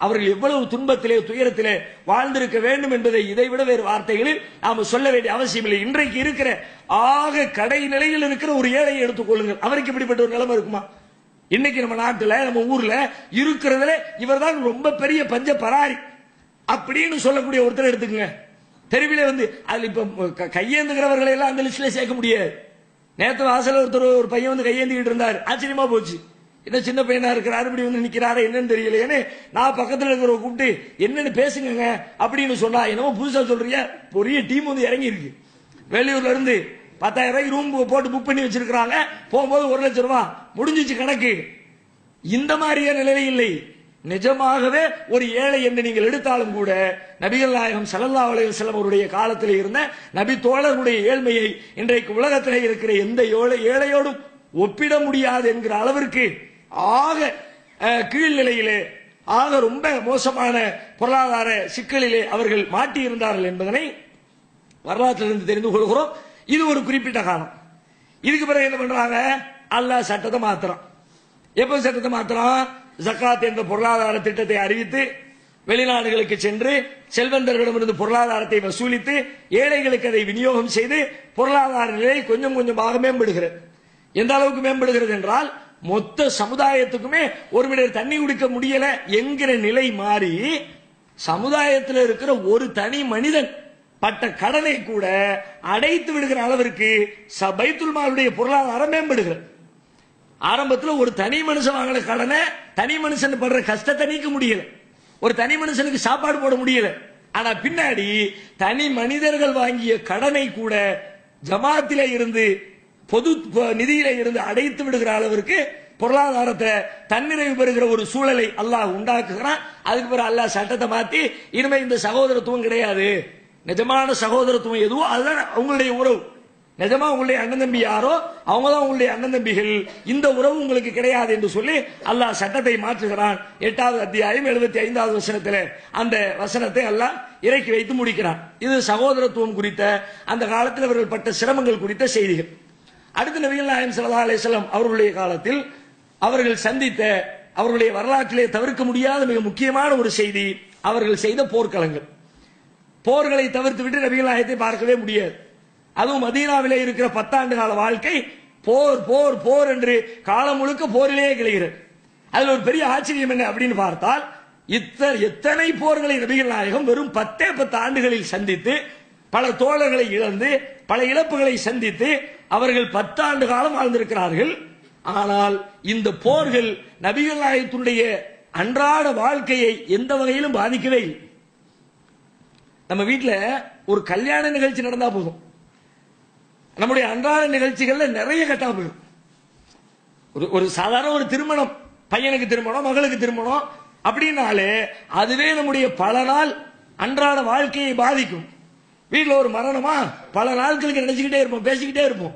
அவர்கள் எவ்வளவு துன்பத்திலே, துயரத்திலே வாழ்ந்திருக்க வேண்டும் என்பதை இதைவிட வேறு வார்த்தைகளில் நாம சொல்ல வேண்டிய அவசியம் இல்லை. இன்றைக்கு இருக்கிற ஆக கடை நிலையில் இருக்கிற ஒரு ஏழையை எடுத்துக்கொள்ளுங்கள், அவருக்கு இப்படிப்பட்ட ஒரு நிலைமை இருக்குமா? இன்னைக்கு நம்ம நாட்டில், நம்ம ஊர்ல இருக்கிறதுல இவர்தான் ரொம்ப பெரிய பஞ்ச பராரி அப்படின்னு சொல்லக்கூடிய ஒருத்தர் எடுத்துக்கங்க. தெருவிலே வந்து அதுல இப்ப கையேந்துகிறவர்களை எல்லாம் அந்த லிஸ்ட்ல சேர்க்க முடியாது. நேற்று வாசல ஒருத்தர், ஒரு பையன் வந்து கையேந்திக்கிட்டு இருந்தார், ஆச்சரியமா போச்சு, என்ன சின்ன பையனா இருக்கிறாரு, இப்படி வந்து நிக்கிறாரு, என்னன்னு தெரியல. ஏன்னு நான் பக்கத்தில் இருக்கிறவங்க கூப்பிட்டு என்னன்னு பேசுங்க அப்படின்னு சொன்னா, என்னமோ புதுசா சொல்றீங்க, பெரிய டீம் வந்து இறங்கி இருக்கு, வெளியூர்ல இருந்து 10,000 ரூபாய்க்கு ரூம் போட்டு புக் பண்ணி வச்சிருக்காங்க, போகும்போது 1 லட்சம் ரூபாய் முடிஞ்சிச்சு கணக்கு. இந்த மாதிரியே நிலை இல்லை. நிஜமாகவே ஒரு ஏழை என்று நீங்கள் எடுத்தாலும் கூட நபிகள் நாயகம் ஸல்லல்லாஹு அலைஹி வஸல்லம் அவருடைய காலத்தில் இருந்த நபி தோழர்களுடைய ஏழ்மையை இன்றைக்கு உலகத்திலே இருக்கிற எந்த ஏழையோடும் ஒப்பிட முடியாது என்கிற அளவிற்கு ஆக கீழ்நிலையிலே, ஆக ரொம்ப மோசமான பொருளாதார சிக்கலிலே அவர்கள் மாட்டியிருந்தார்கள் என்பதனை வரலாற்றிலிருந்து தெரிந்து கொள்கிறோம். இது ஒரு குறிப்பிட்ட காலம். இதுக்கு பிறகு என்ன பண்றாங்க, அல்லாஹ் சட்டத்தை மாத்துறான். எப்ப சட்டத்தை மாத்துறான்? ஜகாத் என்ற பொருளாதார திட்டத்தை அறிவித்து வெளிநாடுகளுக்கு சென்று செல்வந்தர்களிடமிருந்து பொருளாதாரத்தை வசூலித்து ஏழைகளுக்கு அதை விநியோகம் செய்து பொருளாதார நிலை கொஞ்சம் கொஞ்சமாக மேம்படுகிறது. எந்த அளவுக்கு மேம்படுகிறது என்றால், மொத்த சமுதாயத்துக்குமே ஒரு மீட்டர் தண்ணி குடிக்க முடியல என்கிற நிலை மாறி, சமுதாயத்தில் இருக்கிற ஒரு தனி மனிதன் பட்ட கடனை கூட அடைத்து விடுகிற அளவிற்கு பைத்துல் மாலுடைய பொருளாதாரம் மேம்படுகிறது. ஆரம்பத்தில் ஒரு தனி மனுஷன் வாங்கின கடனை, தனி மனுஷன் படுற கஷ்டத்தை நீக்க முடியல, ஒரு தனி மனுஷனுக்கு சாப்பாடு போட முடியல. ஆனா பின்னாடி தனி மனிதர்கள் வாங்கிய கடனை கூட ஜமாத்திலே இருந்து, பொது நிதியில இருந்து அடைத்து விடுகிற அளவிற்கு பொருளாதாரத்தை தன்னிறைவு பெறுகிற ஒரு சூழலை அல்லாஹ் உண்டாக்குகிறான். அதுக்கு பிறகு அல்லாஹ் சட்டத்தை மாத்தி, இனிமே இந்த சகோதரத்துவம் கிடையாது, நிஜமான சகோதரத்துவம் எதுவோ அதுதான் அவங்களுடைய உறவு, நிஜமா உங்களுடைய அண்ணன் தம்பி யாரோ அவங்க தான் உங்களுடைய அண்ணன் தம்பிகள், இந்த உறவு உங்களுக்கு கிடையாது என்று சொல்லி அல்லாஹ் சட்டத்தை மாற்றுகிறான். 8வது அத்தியாயம் 75வது வசனத்தில் அந்த வசனத்தை அல்லாஹ் இறக்கி வைத்து முடிக்கிறான். இது சகோதரத்துவம் குறித்த, அந்த காலத்தில் அவர்கள் பட்ட சிரமங்கள் குறித்த செய்திகள். அடுத்த நபிகள் நாயகம் ஸல்லல்லாஹு அலைஹி வஸல்லம் அவர்களுடைய காலத்தில் அவர்கள் சந்தித்த, அவர்களுடைய வரலாற்றிலே தவிர்க்க முடியாத மிக முக்கியமான ஒரு செய்தி, அவர்கள் செய்த போர்க்களங்கள். போர்களை தவிர்த்து விட்டு நபிகள் நாயகத்தை பார்க்கவே முடியாது. அதுவும் மதீனாவிலே இருக்கிற 10 ஆண்டு கால வாழ்க்கை போர் போர் போர் என்று காலம் முழுக்க போரிலேயே கிளைகிறது. அதுல ஒரு பெரிய ஆச்சரியம் என்ன அப்படின்னு பார்த்தால், எத்தனை போர்களை நபிகள் நாயகம் வெறும் 10 ஆண்டுகளில் சந்தித்து பல தோழர்களை இழந்து பல இழப்புகளை சந்தித்து அவர்கள் 10 ஆண்டு காலம் வாழ்ந்திருக்கிறார்கள். ஆனால் இந்த போர்கள் நபிகள் நாயகத்துடைய அன்றாட வாழ்க்கையை எந்த வகையிலும் பாதிக்கவே இல்லை. நம்ம வீட்டில் ஒரு கல்யாண நிகழ்ச்சி நடந்தா போதும், நம்முடைய அன்றாட நிகழ்ச்சிகள்ல நிறைய கட்டா போயிடும். ஒரு சாதாரண ஒரு திருமணம், பையனுக்கு திருமணம் மகளுக்கு திருமணம் அப்படின்னாலே அதுவே நம்முடைய பல நாள் அன்றாட வாழ்க்கையை பாதிக்கும். வீட்டில் ஒரு மரணமா பல நாட்களுக்கு நினைச்சுக்கிட்டே இருப்போம், பேசிக்கிட்டே இருப்போம்.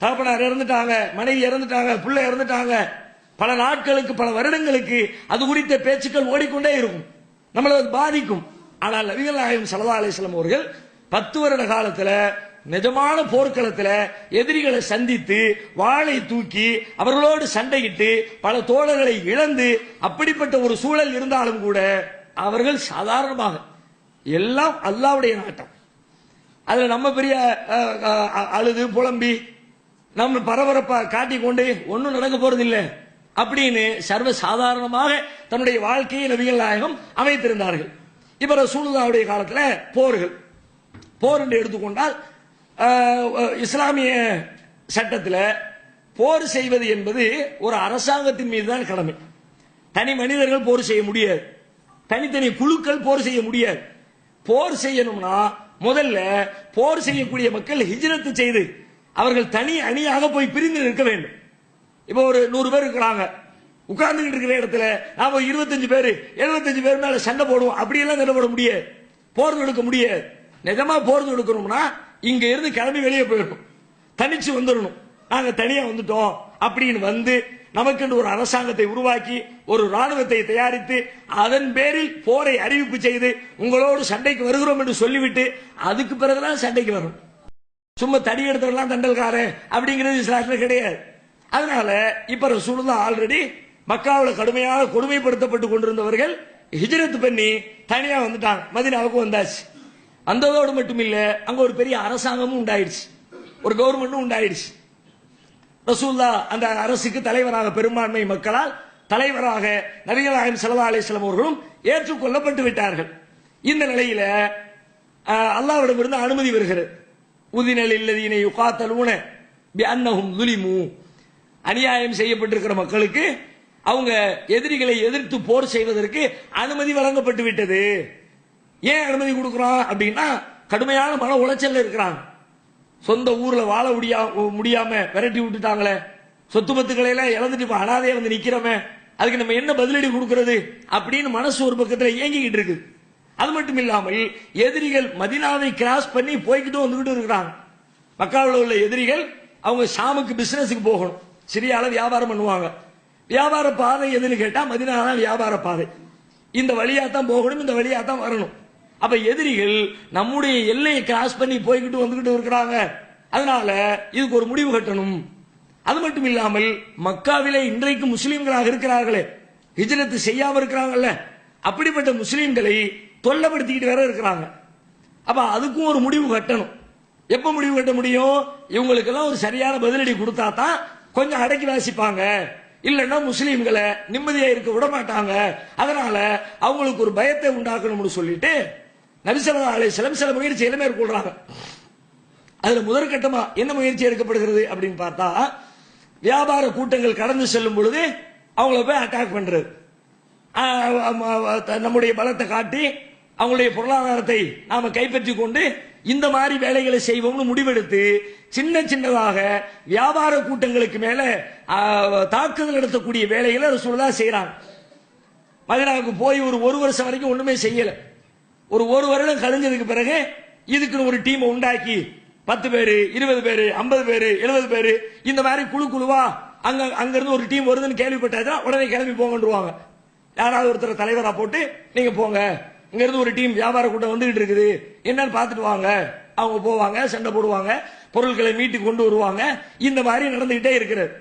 தகப்பனார் இறந்துட்டாங்க, மனைவி இறந்துட்டாங்க, பிள்ளை இறந்துட்டாங்க, பல நாட்களுக்கு பல வருடங்களுக்கு அது குறித்த பேச்சுக்கள் ஓடிக்கொண்டே இருக்கும், நம்மளை அது பாதிக்கும். ஆனால் நபிகள் நாயகம் ஸல்லல்லாஹு அலைஹி வஸல்லம் அவர்கள் 10 வருட காலத்துல நிஜமான போர்க்களத்துல எதிரிகளை சந்தித்து வாளை தூக்கி அவர்களோடு சண்டையிட்டு பல தோழர்களை இழந்து அப்படிப்பட்ட ஒரு சூழல் இருந்தாலும் கூட அவர்கள் சாதாரணமாக எல்லாம் அல்லாஹ்வுடைய நாட்டம். அதுல நம்ம பெரிய அழுது புலம்பி நம்ம பரபரப்பா காட்டிக் கொண்டு ஒன்னும் நடக்க போறதில்லை அப்படின்னு சர்வ சாதாரணமாக தன்னுடைய வாழ்க்கையை நபிகள் நாயகம் அமைத்திருந்தார்கள். இப்ப ரசூலுல்லாஹ்வுடைய காலத்துல போர் என்று எடுத்துக்கொண்டால் இஸ்லாமிய சட்டத்தில் போர் செய்வது என்பது ஒரு அரசாங்கத்தின் மீது தான் கடமை. தனி மனிதர்கள் போர் செய்ய முடியாது, தனித்தனி குழுக்கள் போர் செய்ய முடியாது. போர் செய்யணும்னா முதல்ல போர் செய்யக்கூடிய மக்கள் ஹிஜ்ரத் செய்து அவர்கள் தனி அணியாக போய் பிரிந்து நிற்க வேண்டும். இப்போ ஒரு 100 பேர் இருக்கிறாங்க, உட்கார்ந்துகிட்டு இருக்கிற இடத்துல நாம 25 பேர் 75 பேர் மேல சண்டை போடுவோம், அப்படியெல்லாம் சண்டை போட முடியாது, போர் தொடுக்க முடியாது. நிஜமா போர் தொடுக்கணும்னா இங்க இருந்து கிளம்பி வெளியே போயிடணும், தனிச்சு வந்துடணும். நாங்க தனியா வந்துட்டோம் அப்படின்னு வந்து நமக்கு ஒரு அரசாங்கத்தை உருவாக்கி ஒரு ராணுவத்தை தயாரித்து அதன் பேரில் போரை அறிவிப்பு செய்து உங்களோடு சண்டைக்கு வருகிறோம் என்று சொல்லிவிட்டு அதுக்கு பிறகுதான் சண்டைக்கு வரும். சும்மா தடி எடுத்தவெல்லாம் தண்டல்கார அப்படிங்கிறது இஸ்லாத்துல கிடையாது. அதனால இப்ப ரசூலுல்லாஹ் ஆல்ரெடி மக்காவில் கடுமையாக கொடுமைப்படுத்தப்பட்டு கொண்டிருந்தவர்கள் ஹிஜ்ரத் பண்ணி தனியா வந்துட்டாங்க, மதீனாவுக்கு வந்தாச்சு. வந்ததோடு மட்டும் இல்ல, அங்க ஒரு பெரிய அரசாங்கமும் உண்டாயிடுச்சு, ஒரு கவர்மெண்ட்டும் உண்டாயிடுச்சு. ரசூலுல்லாஹ் அந்த அரசுக்கு தலைவராக பெரும்பான்மை மக்களால் தலைவராக நபிகள் நாயகம் ஸல்லல்லாஹு அலைஹி வஸல்லம் அவர்களும் ஏற்றுக்கொள்ளப்பட்டு விட்டார்கள். இந்த நிலையில அல்லாஹ்விடமிருந்து அனுமதி வருகிறது. உதினல் இல்லதீன யுகாத்தலூன பிஅன்னஹும் ஸுலிமு, அநியாயம் செய்யப்பட்டிருக்கிற மக்களுக்கு அவங்க எதிரிகளை எதிர்த்து போர் செய்வதற்கு அனுமதி வழங்கப்பட்டு விட்டது. ஏன் அனுமதி கொடுக்கிறோம் அப்படின்னா, கடுமையான மன உளைச்சல் இருக்கிறாங்க, சொந்த ஊர்ல வாழ முடியாம விரட்டி விட்டுட்டாங்களே, சொத்து பத்துக்களை எல்லாம் இழந்துட்டு இப்ப அனாதையா வந்து நிக்கிறோமே, அதுக்கு நம்ம என்ன பதிலடி கொடுக்கிறது அப்படின்னு மனசு ஒரு பக்கத்துல இயங்கிக்கிட்டு இருக்கு. அது மட்டும் இல்லாமல் எதிரிகள் மதீனாவை கிராஸ் பண்ணி போய்கிட்டு வந்துகிட்டு இருக்கிறாங்க. மக்காவில் உள்ள எதிரிகள் அவங்க ஷாமுக்கு பிசினஸுக்கு போகணும், சிரியால வியாபாரம் பண்ணுவாங்க. வியாபார பாதை எதுன்னு கேட்டா மதீனா தான் வியாபார பாதை. இந்த வழியா தான் போகணும், இந்த வழியா தான் வரணும். அப்ப எதிரிகள் நம்முடைய எல்லையை கிராஸ் பண்ணி போய்கிட்டு வந்துகிட்டு இருக்கிறாங்க. அதனால இதுக்கு ஒரு முடிவு கட்டணும். அது மட்டும் இல்லாமல் மக்காவிலே இன்றைக்கு முஸ்லீம்களாக இருக்கிறார்களே, ஹிஜ்ரத் செய்யாம இருக்கிறாங்கல்ல, அப்படிப்பட்ட முஸ்லீம்களை தொல்லப்படுத்திக்கிட்டு வேற இருக்கிறாங்க. அப்ப அதுக்கும் ஒரு முடிவு கட்டணும். எப்ப முடிவு கட்ட முடியும்? இவங்களுக்கு எல்லாம் ஒரு சரியான பதிலடி கொடுத்தா தான் கொஞ்சம் அடக்கி வாசிப்பாங்க, இல்லைன்னா முஸ்லீம்களை நிம்மதியா இருக்க விட மாட்டாங்க. அதனால அவங்களுக்கு ஒரு பயத்தை உண்டாக்கணும்னு சொல்லிட்டு நபி ஸல்லல்லாஹு அலைஹி வஸல்லம் சில முயற்சிகளை மேற்கொள்றாங்க. அதுல முதற்கட்டமா என்ன முயற்சி எடுக்கப்படுகிறது அப்படின்னு பார்த்தா, வியாபார கூட்டங்கள் கடந்து செல்லும் பொழுது அவங்கள போய் அட்டாக் பண்றது, நம்முடைய பலத்தை காட்டி அவங்களுடைய பொருளாதாரத்தை நாம கைப்பற்றி கொண்டு இந்த மாதிரி வேலைகளை செய்வோம்னு முடிவெடுத்து சின்ன சின்னதாக வியாபார கூட்டங்களுக்கு மேல தாக்குதல் நடத்தக்கூடிய வேலைகளை ரசூலுல்லாஹ் செய்யறாங்க. மதீனாவுக்கு போய் ஒரு வருஷம் வரைக்கும் ஒண்ணுமே செய்யல. ஒரு வருடம் கழிஞ்சதுக்கு பிறகு இதுக்குன்னு ஒரு டீம் உண்டாக்கி 10 பேரு 20 பேரு 50 பேரு 70 பேரு இந்த மாதிரி குழுவா அங்கிருந்து ஒரு டீம் வருதுன்னு கேள்விப்பட்டாதான் உடனே கிளம்பி போங்கன்றுவாங்க. யாராவது ஒருத்தர் தலைவரா போட்டு நீங்க போங்க, இங்க இருந்து ஒரு டீம் வியாபார கூட்டம் வந்துகிட்டு இருக்குது என்னன்னு பார்த்துட்டு வாங்க. அவங்க போவாங்க, சண்டை போடுவாங்க, பொருட்களை மீட்டு கொண்டு வருவாங்க. இந்த மாதிரி நடந்துகிட்டே இருக்கிறது.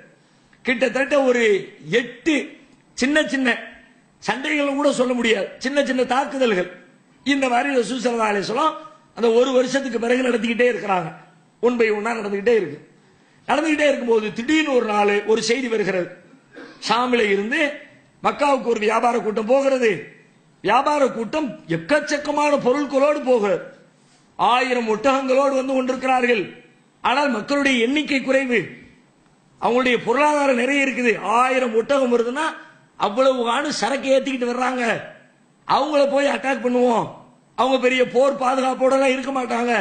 கிட்டத்தட்ட ஒரு 8 சின்ன சின்ன சண்டைகள் கூட சொல்ல முடியாது, சின்ன சின்ன தாக்குதல்கள் இந்த மாதிரி ரசூல் ஸல்லல்லாஹு அலைஹி வஸல்லம் அந்த ஒரு வருஷத்துக்கு பிறகு நடத்திக்கிட்டே இருக்கிறாங்க. ஒன் பை ஒன்னா நடந்துகிட்டே இருக்கு. நடந்துகிட்டே இருக்கும்போது திடீர்னு ஒரு நாள் ஒரு செய்தி வருகிறது. ஷாமில இருந்து மக்காவுக்கு ஒரு வியாபார கூட்டம் போகிறது. வியாபார கூட்டம் எக்கச்சக்கமான பொருட்களோடு போகிறது. 1000 ஒட்டகங்களோடு வந்து கொண்டிருக்கிறார்கள். ஆனால் மக்களுடைய எண்ணிக்கை குறைவு. அவங்களுடைய பொருளாதாரம் நிறைய இருக்குது. 1000 ஒட்டகம் வருதுன்னா அவ்வளவு சரக்கு ஏத்திக்கிட்டு வர்றாங்க. அவங்கள போய் அட்டாக் பண்ணுவோம். அவங்க பெரிய போர் பாதுகாப்போட இருக்க மாட்டாங்க.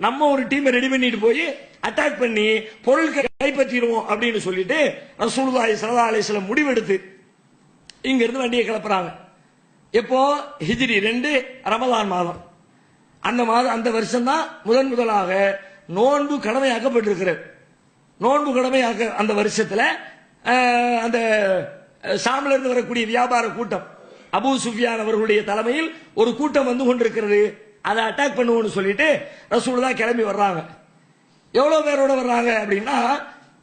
நம்ம ஒரு டீமை ரெடி பண்ணிட்டு போய் அட்டாக் பண்ணி பொருட்களை கைப்பற்றிடுவோம் அப்படின்னு சொல்லிட்டு ரசூலுல்லாஹி ஸல்லல்லாஹு அலைஹி வஸல்லம் முடிவெடுத்து இங்க இருந்து வண்டியை கிளப்புறாங்க. எப்போ ஹிஜ்ரி 2 ரமலான் மாதம். அந்த வருஷம் தான் முதலாக நோன்பு கடமையாக்கப்பட்டிருக்கிறது. நோன்பு கடமையாக்க அந்த வருஷத்துல அந்த ஷாம்ல இருந்து வரக்கூடிய வியாபார கூட்டம் அபூ சுஃபியான் அவர்களுடைய தலைமையில் ஒரு கூட்டம் வந்து கொண்டிருக்கிறது. அதை அட்டாக் பண்ணுவோம்னு சொல்லிட்டு ரசூலுல்லாஹ் கிளம்பி வர்றாங்க. எவ்வளவு பேரோட வர்றாங்க அப்படின்னா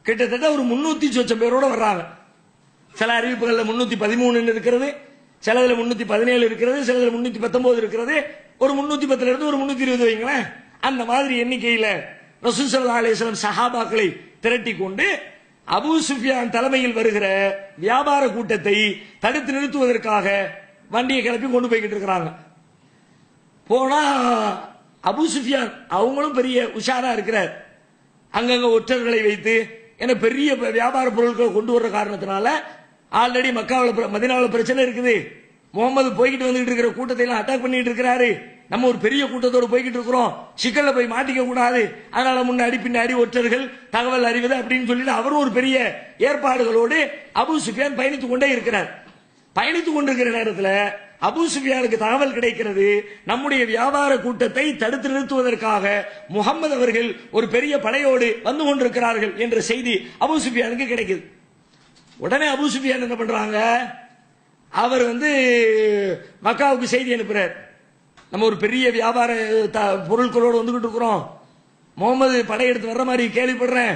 கிட்டத்தட்ட ஒரு 300 சொச்சம் பேரோட வர்றாங்க. சில அறிவிப்புகள்ல 313 இருக்கிறது, சிலதுல 317 இருக்கிறது, சிலதுல 319 இருக்கிறது. ஒரு 310 இருந்து ஒரு 320 வைங்களேன். அந்த மாதிரி எண்ணிக்கையில ரசூல் ஸல்லல்லாஹு அலைஹி வஸல்லம் சஹாபாக்களை திரட்டி கொண்டு அபூ சுஃபியான் தலைமையில் வருகிற வியாபார கூட்டத்தை தடுத்து நிறுத்துவதற்காக வண்டியை கிளப்பி கொண்டு போய்கிட்டு இருக்கிறாங்க. போனா அபூ சுஃபியான் அவங்களும் பெரிய உஷாரா இருக்கிறார். அங்கங்க ஒற்றர்களை வைத்து என பெரிய வியாபார பொருட்களை கொண்டு வர்ற காரணத்தினால ஆல்ரெடி மக்காவில் மதீனாவில் பிரச்சனை இருக்குது. முகமது போய்கிட்டு வந்துகிட்டு இருக்கிற கூட்டத்தை எல்லாம் அட்டாக் பண்ணிட்டு இருக்கிறாரு. நம்ம ஒரு பெரிய கூட்டத்தோடு போய்கிட்டு இருக்கிறோம், சிக்கல்ல போய் மாட்டிக்க கூடாது, அதனால முன்னாடி பின்னாடி ஒற்றர்கள் தகவல் அறிவது அப்படின்னு சொல்லிட்டு அவரும் ஒரு பெரிய ஏற்பாடுகளோடு அபூ சுஃபியான் பயணித்துக் கொண்டே இருக்கிறார். பயணித்துக் கொண்டிருக்கிற நேரத்தில் அபூ சுஃபியானுக்கு தகவல் கிடைக்கிறது, நம்முடைய வியாபார கூட்டத்தை தடுத்து நிறுத்துவதற்காக முகமது அவர்கள் ஒரு பெரிய படையோடு வந்து கொண்டிருக்கிறார்கள் என்ற செய்தி அபூ சுஃபியானுக்கு கிடைக்குது. உடனே அபூ சுஃபியான் என்ன பண்றாங்க, அவர் மக்காவுக்கு செய்தி அனுப்புறார். நம்ம ஒரு பெரிய வியாபார பொருட்களோடு வந்துகிட்டு இருக்கிறோம், முகமது படையெடுத்து வர்ற மாதிரி கேள்விப்படுறேன்.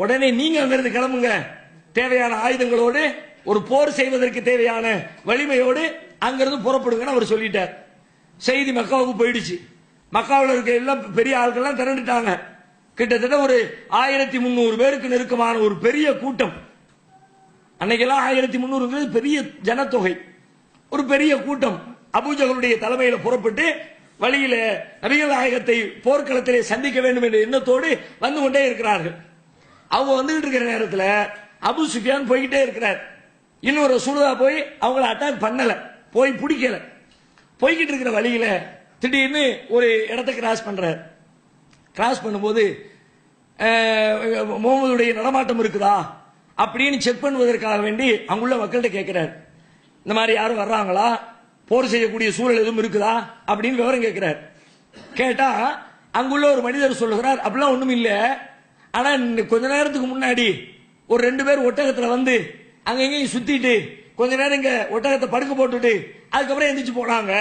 உடனே நீங்க அங்கிருந்து கிளம்புங்க, தேவையான ஆயுதங்களோடு ஒரு போர் செய்வதற்கு தேவையான வலிமையோடு அங்கிருந்து புறப்படுங்கன்னு அவர் சொல்லிட்டார். செய்தி மக்காவுக்கு போயிடுச்சு. மக்காவில் இருக்க எல்லாம் பெரிய ஆட்கள்லாம் திரண்டுட்டாங்க. கிட்டத்தட்ட ஒரு 1300 பேருக்கு நெருக்கமான ஒரு பெரிய கூட்டம். அன்னைக்கெல்லாம் 1300 பெரிய ஜனத்தொகை, ஒரு பெரிய கூட்டம் அபூஜகளுடைய தலைமையில புறப்பட்டு வழியில நபிகள் நாயகத்தை போர்க்களத்திலே சந்திக்க வேண்டும் என்ற எண்ணத்தோடு வந்து கொண்டே இருக்கிறார்கள். அவங்க வந்துகிட்டு இருக்கிற நேரத்தில் அபூ சுஃபியான் போய்கிட்டே இருக்கிறார். இன்னொரு ரசூலுல்லாஹ் போய் அவங்கள அட்டாக் பண்ணல, போய் பிடிக்கல. போய்கிட்டு இருக்கிற வழியில திடீர்னு ஒரு இடத்தை கிராஸ் பண்றார். கிராஸ் பண்ணும்போது முகமதுடைய நடமாட்டம் இருக்குதா அப்படின்னு செக் பண்ணுவதற்காக வேண்டி அங்குள்ள மக்கள்கிட்ட கேட்கிறார். இந்த மாதிரி யாரும் வர்றாங்களா, போர் செய்யக்கூடிய சூழல் எதுவும் இருக்குதா அப்படின்னு விவரம் கேட்கிறார். கேட்டா அங்குள்ள ஒரு மனிதர் சொல்லுகிறார், அப்படிலாம் ஒண்ணும் இல்ல, ஆனா கொஞ்ச நேரத்துக்கு முன்னாடி ஒரு 2 பேர் ஒட்டகத்துல வந்து அங்கங்கேயும் சுத்திட்டு கொஞ்ச நேரம் இங்க ஒட்டகத்தை படுக்க போட்டுட்டு அதுக்கப்புறம் எந்திரிச்சு போனாங்க.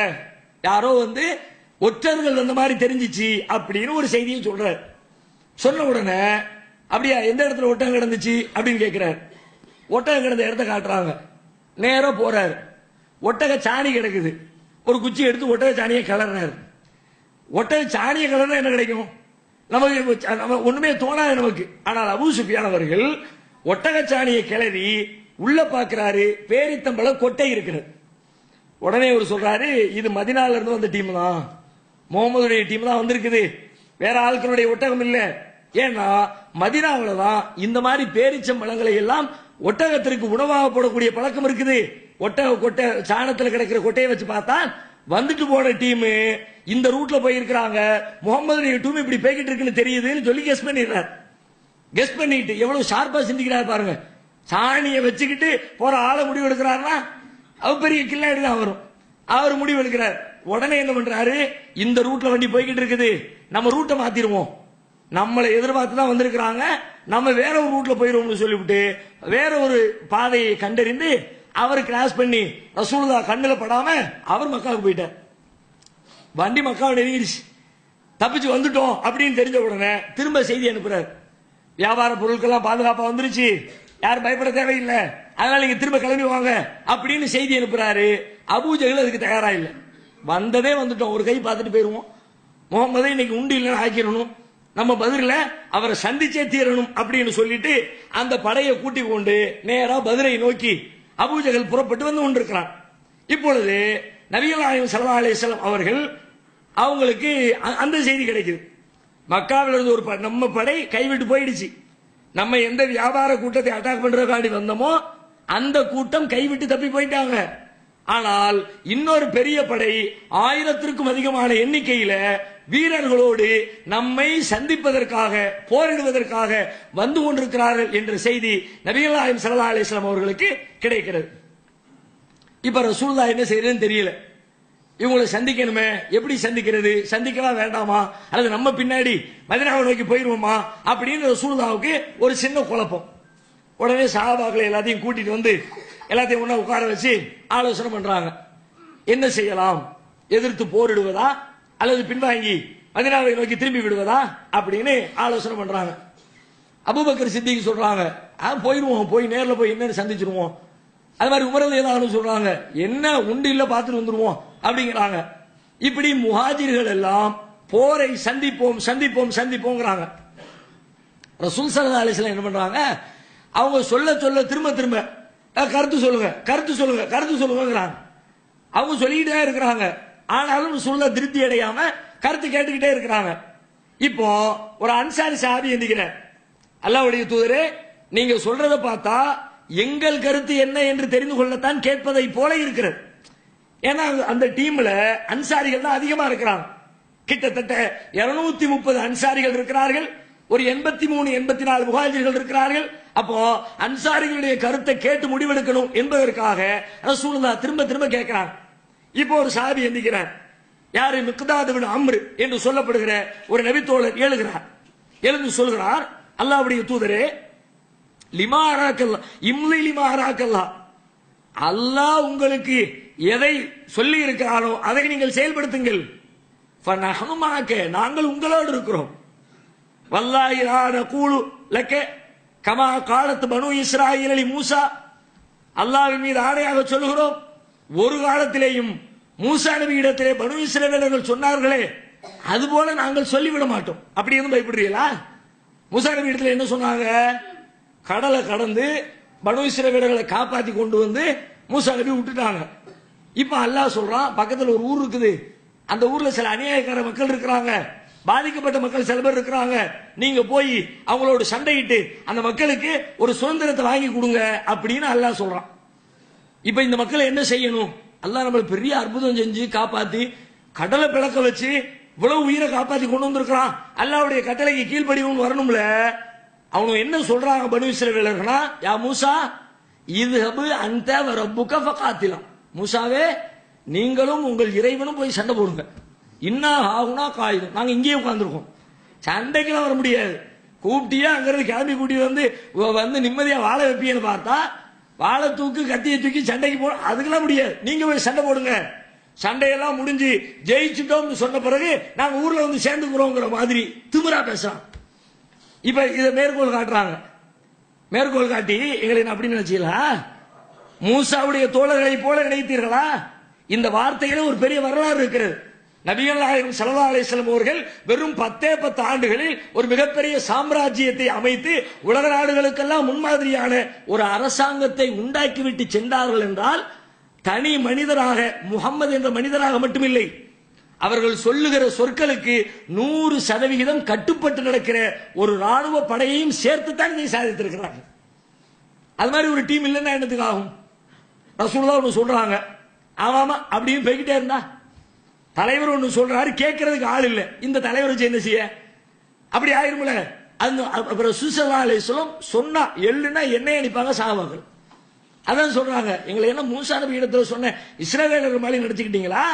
யாரோ ஒற்றர்கள் அந்த மாதிரி தெரிஞ்சிச்சு அப்படின்னு ஒரு செய்தியை சொல்றார். சொன்ன உடனே அப்படியா, எந்த இடத்துல ஒட்டகம் கிடந்துச்சு அப்படின்னு கேட்கிறார். ஒட்டகம் கிடந்த இடத்த காட்டுறாங்க. நேரா போறாரு. ஒட்டக சாணி கிடக்குது. ஒரு குச்சி எடுத்து ஒட்டக சாணியை கிளறாரு. ஒட்டக சாணியை கிளறா என்ன கிடைக்கும், நமக்கு ஒண்ணுமே தோணாது நமக்கு. ஆனால் அபூ சுஃபியான் அவர்கள் ஒட்டக சாணியை கிளறி உள்ள பாக்குறாரு, பேரித்தம்பள கொட்டை இருக்கிறது. உடனே அவர் சொல்றாரு, இது மதீனால இருந்து வந்த டீம் தான், முகமதுடைய டீம் தான் வந்திருக்குது, வேற ஆட்களுடைய ஒட்டகம் இல்ல. ஏன்னா மதீனாவுல தான் இந்த மாதிரி பேரிச்சம்பழங்களை எல்லாம் ஒட்டகத்திற்கு உணவாக போடக்கூடிய பழக்கம் இருக்குது. ஒட்டக கொட்டை சாணத்தில் கிடக்கிற கொட்டையை வச்சு பார்த்தா வந்துட்டு போன டீம் இந்த ரூட்ல போயிருக்கிறாங்க, முகமதுடைய டீம் இப்படி போய்கிட்டு இருக்குன்னு தெரியுதுன்னு சொல்லி கெஸ் பண்ணிடுறார். கெஸ் பண்ணிட்டு எவ்வளவு ஷார்ப்பா சிந்திக்கிறார் பாருங்க. சாணியை வச்சுக்கிட்டு போற ஆளை முடிவு எடுக்கிறாருன்னா அவர் பெரிய கில்லாடி தான் வரும். அவர் முடிவு எடுக்கிறார். உடனே என்ன பண்றாரு, இந்த ரூட்ல வண்டி போய்கிட்டு இருக்குது, நம்ம ரூட்டை மாத்திருவோம், நம்மளை எதிர்பார்த்து தான் வந்திருக்கிறாங்க, நம்ம வேற ஒரு ரூட்ல போயிருவோம்னு சொல்லிவிட்டு வேற ஒரு பாதையை கண்டறிந்து அவர் கிராஸ் பண்ணி ரசூலுல்லாஹ் கண்ணுல படாம அவர் மக்காவுக்கு போயிட்டார். வண்டி மக்காவை நெருங்கிடுச்சு, தப்பிச்சு வந்துட்டோம் அப்படின்னு தெரிஞ்ச உடனே திரும்ப செய்தி அனுப்புறாரு. வியாபார பொருட்கள்லாம் பாதுகாப்பா வந்துருச்சு, யாரும் பயப்பட தேவையில்லை, அதனால நீங்க திரும்ப கிளம்பி வாங்க அப்படின்னு செய்தி அனுப்புறாரு. அபூஜஹல் அதுக்கு தயாரா இல்லை. வந்ததே வந்துட்டோம், ஒரு கை பார்த்துட்டு போயிருவோம், முகமதை இன்னைக்கு உண்டு இல்லைன்னு ஆக்கிடணும், நம்ம பதிரில் அவரை சந்திச்சே தீரணும் அப்படின்னு சொல்லிட்டு அந்த படையை கூட்டிக் கொண்டு நேரா பதிரை நோக்கி அபூஜஹல் புறப்பட்டு வந்து கொண்டிருக்கிறான். இப்பொழுது நபிகள் நாயகம் ஸல்லல்லாஹு அலைஹி வஸல்லம் அவர்கள் அவங்களுக்கு அந்த செய்தி கிடைக்குது. மக்காவில் இருந்து ஒரு நம்ம படை கைவிட்டு போயிடுச்சு. நம்ம எந்த வியாபார கூட்டத்தை அட்டாக் பண்றதுக்காண்டி வந்தோமோ அந்த கூட்டம் கைவிட்டு தப்பி போயிட்டாங்க. ஆனால் இன்னொரு பெரிய படை 1000க்கும் அதிகமான எண்ணிக்கையில வீரர்களோடு நம்மை சந்திப்பதற்காக போரிடுவதற்காக வந்து கொண்டிருக்கிறார்கள் என்ற செய்தி நபிகள் நாயகம் ஸல்லல்லாஹு அலைஹி வஸல்லம் அவர்களுக்கு கிடைக்கிறது. இப்ப ரசூலுல்லாஹ் என்ன செய்யறதுன்னு தெரியல. இவங்களை சந்திக்கணுமே, எப்படி சந்திக்கிறது, சந்திக்கலாம் வேண்டாமா, அல்லது நம்ம பின்னாடி மதீனாவை நோக்கி போயிருவோமா அப்படின்னு ரசூலுல்லாஹ்வுக்கு ஒரு சின்ன குழப்பம். உடனே சஹாபாக்களை எல்லாத்தையும் கூட்டிட்டு வந்து எல்லாத்தையும் ஒண்ணா உட்கார வச்சு ஆலோசனை பண்றாங்க. என்ன செய்யலாம், எதிர்த்து போரிடுவதா அல்லது பின்வாங்கி மதீனாவை நோக்கி திரும்பி விடுவதா அப்படின்னு ஆலோசனை பண்றாங்க. அபூபக்கர் சித்திக் சொல்றாங்க, போயிருவோம், போய் நேரில் போய் என்ன சந்திச்சிருவோம். அது மாதிரி உமர் ஏதாவது சொல்றாங்க, என்ன உண்டு இல்ல பார்த்துட்டு வந்துருவோம் அப்படிங்கிறாங்க. இப்படி முஹாஜிர்கள் எல்லாம் போரை சந்திப்போம் சந்திப்போம் சந்திப்போங்கிறாங்க. ரசூல் ஸல்லல்லாஹு அலைஹி வஸல்லம் என்ன பண்றாங்க, அவங்க சொல்ல சொல்ல திரும்ப திரும்ப கருத்து சொல்லுங்க கருத்து சொல்லுங்க கருத்து சொல்லுங்கிறாங்க. அவங்க சொல்லிக்கிட்டே இருக்கிறாங்க. ஆனாலும் சொல்ல திருப்தி அடையாம கருத்து கேட்டுக்கிட்டே இருக்கிறாங்க. இப்போ ஒரு அன்சாரி சஹாபி எந்திக்கிறார், அல்லாஹ்வுடைய தூதரே நீங்க சொல்றதை பார்த்தா எங்கள் கருத்து என்ன என்று தெரிந்து கொள்ளத்தான் கேட்பதை போல இருக்கிறது. ஏன்னா அந்த டீம்ல அன்சாரிகள் தான் அதிகமா இருக்கிறாங்க. கிட்டத்தட்ட 230 அன்சாரிகள் இருக்கிறார்கள், ஒரு 83 84 முஹாஜிர்கள் இருக்கிறார்கள். அப்போ அன்சாரிகளுடைய கருத்தை கேட்டு முடிவெடுக்கணும் என்பதற்காக ரசூலுல்லாஹ் திரும்ப திரும்ப கேட்கிறாங்க. இப்போ ஒரு சஹாபி எந்திக்கிறார், யாரு, மிக்தாத் இப்னு அம்ர் என்று சொல்லப்படுகிற ஒரு நபித்தோழர் எழுகிறார். எழுந்து சொல்கிறார், அல்லாஹ்வுடைய தூதரே லிமா அராக்கல்லா இம்லி லிமா அராக்கல்லா, அல்லாஹ் உங்களுக்கு எதை சொல்லி இருக்கிறாரோ அதை நீங்கள் செயல்படுத்துங்கள். ஃபநஹ்னு மஅக, நாங்கள் உங்களோடு இருக்கிறோம். வல்லாஹி லா நகூலு லக கமா காலத் பனு இஸ்ராயீல் லி மூசா, அல்லாஹ்வின் மீது ஆணையாக சொல்லுகிறோம், ஒரு காலத்திலேயும் மூசா நபி இடத்திலே பனு இஸ்ரவேலர்கள் சொன்னார்களே அதுபோல நாங்கள் சொல்லிவிட மாட்டோம். அப்படி எதுவும் பயப்படுறீங்களா? மூசா நபி இடத்துல என்ன சொன்னாங்க, கடலை கடந்து பனு இஸ்ரவேலர்களை காப்பாத்தி கொண்டு வந்து மூசா நபி விட்டுட்டாங்க. இப்ப அல்லாஹ் சொல்றான், பக்கத்துல ஒரு ஊர் இருக்குது, அந்த ஊர்ல சில அநியாயக்கார மக்கள் இருக்கிறாங்க, பாதிக்கப்பட்ட மக்கள் சில பேர் இருக்கிறாங்க, நீங்க போய் அவங்களோட சண்டையிட்டு அந்த மக்களுக்கு ஒரு சுதந்திரத்தை வாங்கி கொடுங்க அப்படின்னு அல்லாஹ் சொல்றான். இப்ப இந்த மக்களை என்ன செய்யணும், அல்லாஹ் நம்மள பெரிய அற்புதம் செஞ்சு காப்பாத்தி கடலை பிளக்க வச்சு இவ்வளவு உயிரை காப்பாத்தி கொண்டு வந்திருக்கிறான், அல்லாஹ்வுடைய கட்டளைக்கு கீழ்ப்படியும் வரணும்ல. அவங்க என்ன சொல்றாங்க பனு இஸ்ரவேலர்களா, யா மூசா இத்ஹபு அன்த வ ரப்புக ஃபகாத்திலா, மூசாவே நீங்களும் உங்கள் இறைவனும் போய் சண்டை போடுங்க. இன்னா ஆகுனா காயுதும், நாங்க இங்கேயே உட்கார்ந்துருக்கோம், சண்டைக்கெல்லாம் வர முடியாது. கூப்பிட்டியா அங்கிருந்து கிளம்பி கூட்டிட்டு வந்து நிம்மதியா வாழ வைப்பீங்கன்னு பார்த்தா வாழை தூக்கு கத்தியை தூக்கி சண்டைக்கு போட அதுக்கெல்லாம் முடியாது. நீங்க போய் சண்டை போடுங்க, சண்டையெல்லாம் முடிஞ்சு ஜெயிச்சுட்டோம்னு சொன்ன பிறகு நாங்க ஊர்ல வந்து சேர்ந்துக்கிறோங்கிற மாதிரி திமிரா பேசுறான். இப்ப இதை மேற்கோள் காட்டுறாங்க. மேற்கோள் காட்டி எங்களை அப்படி நினைச்சீங்களா, மூசாவுடைய தோழர்களை போல நினைத்தீர்களா? இந்த வார்த்தையில ஒரு பெரிய வரலாறு இருக்கிறது. நபிகள் நாயகம் ஸல்லல்லாஹு அலைஹி வஸல்லம் அவர்கள் வெறும் 10 ஆண்டுகளில் ஒரு மிகப்பெரிய சாம்ராஜ்யத்தை அமைத்து உலக நாடுகளுக்கெல்லாம் முன்மாதிரியான ஒரு அரசாங்கத்தை உண்டாக்கிவிட்டு சென்றார்கள் என்றால் தனி மனிதராக முகம்மது என்ற மனிதராக மட்டுமில்லை, அவர்கள் சொல்லுகிற சொற்களுக்கு 100% கட்டுப்பட்டு நடக்கிற ஒரு ராணுவ படையையும் சேர்த்துத்தான் இதை சாதித்திருக்கிறார்கள். அது மாதிரி ஒரு டீம் இல்லைன்னா என்னத்துக்கு ஆகும்? ரசூலுல்லாஹ் ஒன்று சொல்றாங்க, ஆமாமா அப்படின்னு போய்கிட்டே இருந்தா, தலைவர் ஒன்று சொல்றாரு கேட்கறதுக்கு ஆள் இல்லை, இந்த தலைவரை வச்சு என்ன செய்ய, அப்படி ஆயிரும்ல. அப்புறம் ஸல்லல்லாஹு அலைஹி வஸல்லம் சொன்னா எள்ளுனா எண்ணெய் அடிப்பாங்க சஹாபாக்கள். அதான் சொல்றாங்க, எங்களை என்ன மூசா நபி இடத்துல சொன்ன இஸ்ரவேலர் மாதிரி நடத்திக்கிட்டீங்களா?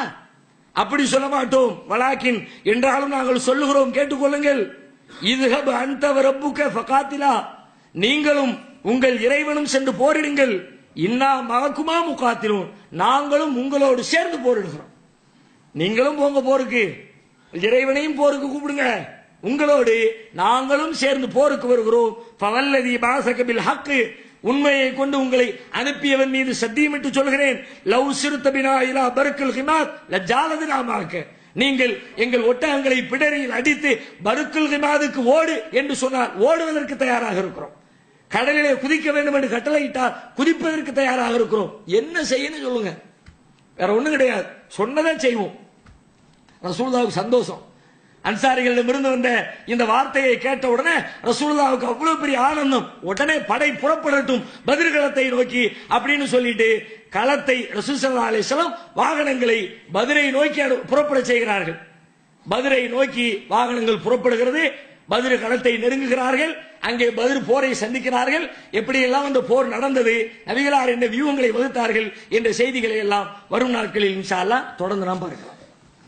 அப்படி சொல்ல மாட்டோம், வலாக்கின் என்றாலும் நாங்கள் சொல்லுகிறோம் கேட்டுக்கொள்ளுங்கள். இத்ஹப் அன்த வ ரப்புக ஃபகாத்திலா, நீங்களும் உங்கள் இறைவனும் சென்று போரிடுங்கள். இன்னா மஅகுமா முகாத்திலூன், நாங்களும் உங்களோடு சேர்ந்து போரிடுகிறோம். நீங்களும் போங்க போருக்கு, இறைவனையும் போருக்கு கூப்பிடுங்க, உங்களோடு நாங்களும் சேர்ந்து போருக்கு வருகிறோம். ஃபவல்லதி பாஸக பில் ஹக், உண்மையை கொண்டு உங்களை அனுப்பியவன் மீது சத்தியமிட்டு சொல்கிறேன், லவ் சிறுத்த பினா இலா பர்கல் ஹிமாத் லஜாலதுனா மாக்க, நீங்கள் எங்கள் ஒட்டகங்களை பிடரியில் அடித்து பருக்குல் கிமாதுக்கு ஓடு என்று சொன்னால் ஓடுவதற்கு தயாராக இருக்கிறோம். கடலிலே குதிக்க வேண்டும் என்று கட்டளையிட்டால் குதிப்பதற்கு தயாராக இருக்கிறோம். என்ன செய்யணும் சொல்லுங்க, வேற ஒண்ணும் கிடையாது, சொன்னதான் செய்வோம். ரசூலுல்லாஹ்வுக்கு சந்தோஷம். அன்சாரிகளிடமிருந்து வந்த இந்த வார்த்தையை கேட்ட உடனே ரசூலுல்லாஹ்வுக்கு அவ்வளவு பெரிய ஆனந்தம். உடனே படை புறப்படட்டும் பத்ர் களத்தை நோக்கி அப்படின்னு சொல்லிட்டு களத்தை ரசூல் ஸல்லல்லாஹு அலைஹி வஸல்லம் வாகனங்களை பத்ரை நோக்கி புறப்பட செய்கிறார்கள். பத்ரை நோக்கி வாகனங்கள் புறப்படுகிறது. பத்ர் களத்தை நெருங்குகிறார்கள். அங்கே பத்ர் போரை சந்திக்கிறார்கள். எப்படியெல்லாம் அந்த போர் நடந்தது, நபிகளார் என்ன வியூகங்களை வகுத்தார்கள் என்ற செய்திகளை எல்லாம் வரும் நாட்களில் இன்ஷா அல்லாஹ் தொடர்ந்து நாம் பார்க்கலாம்.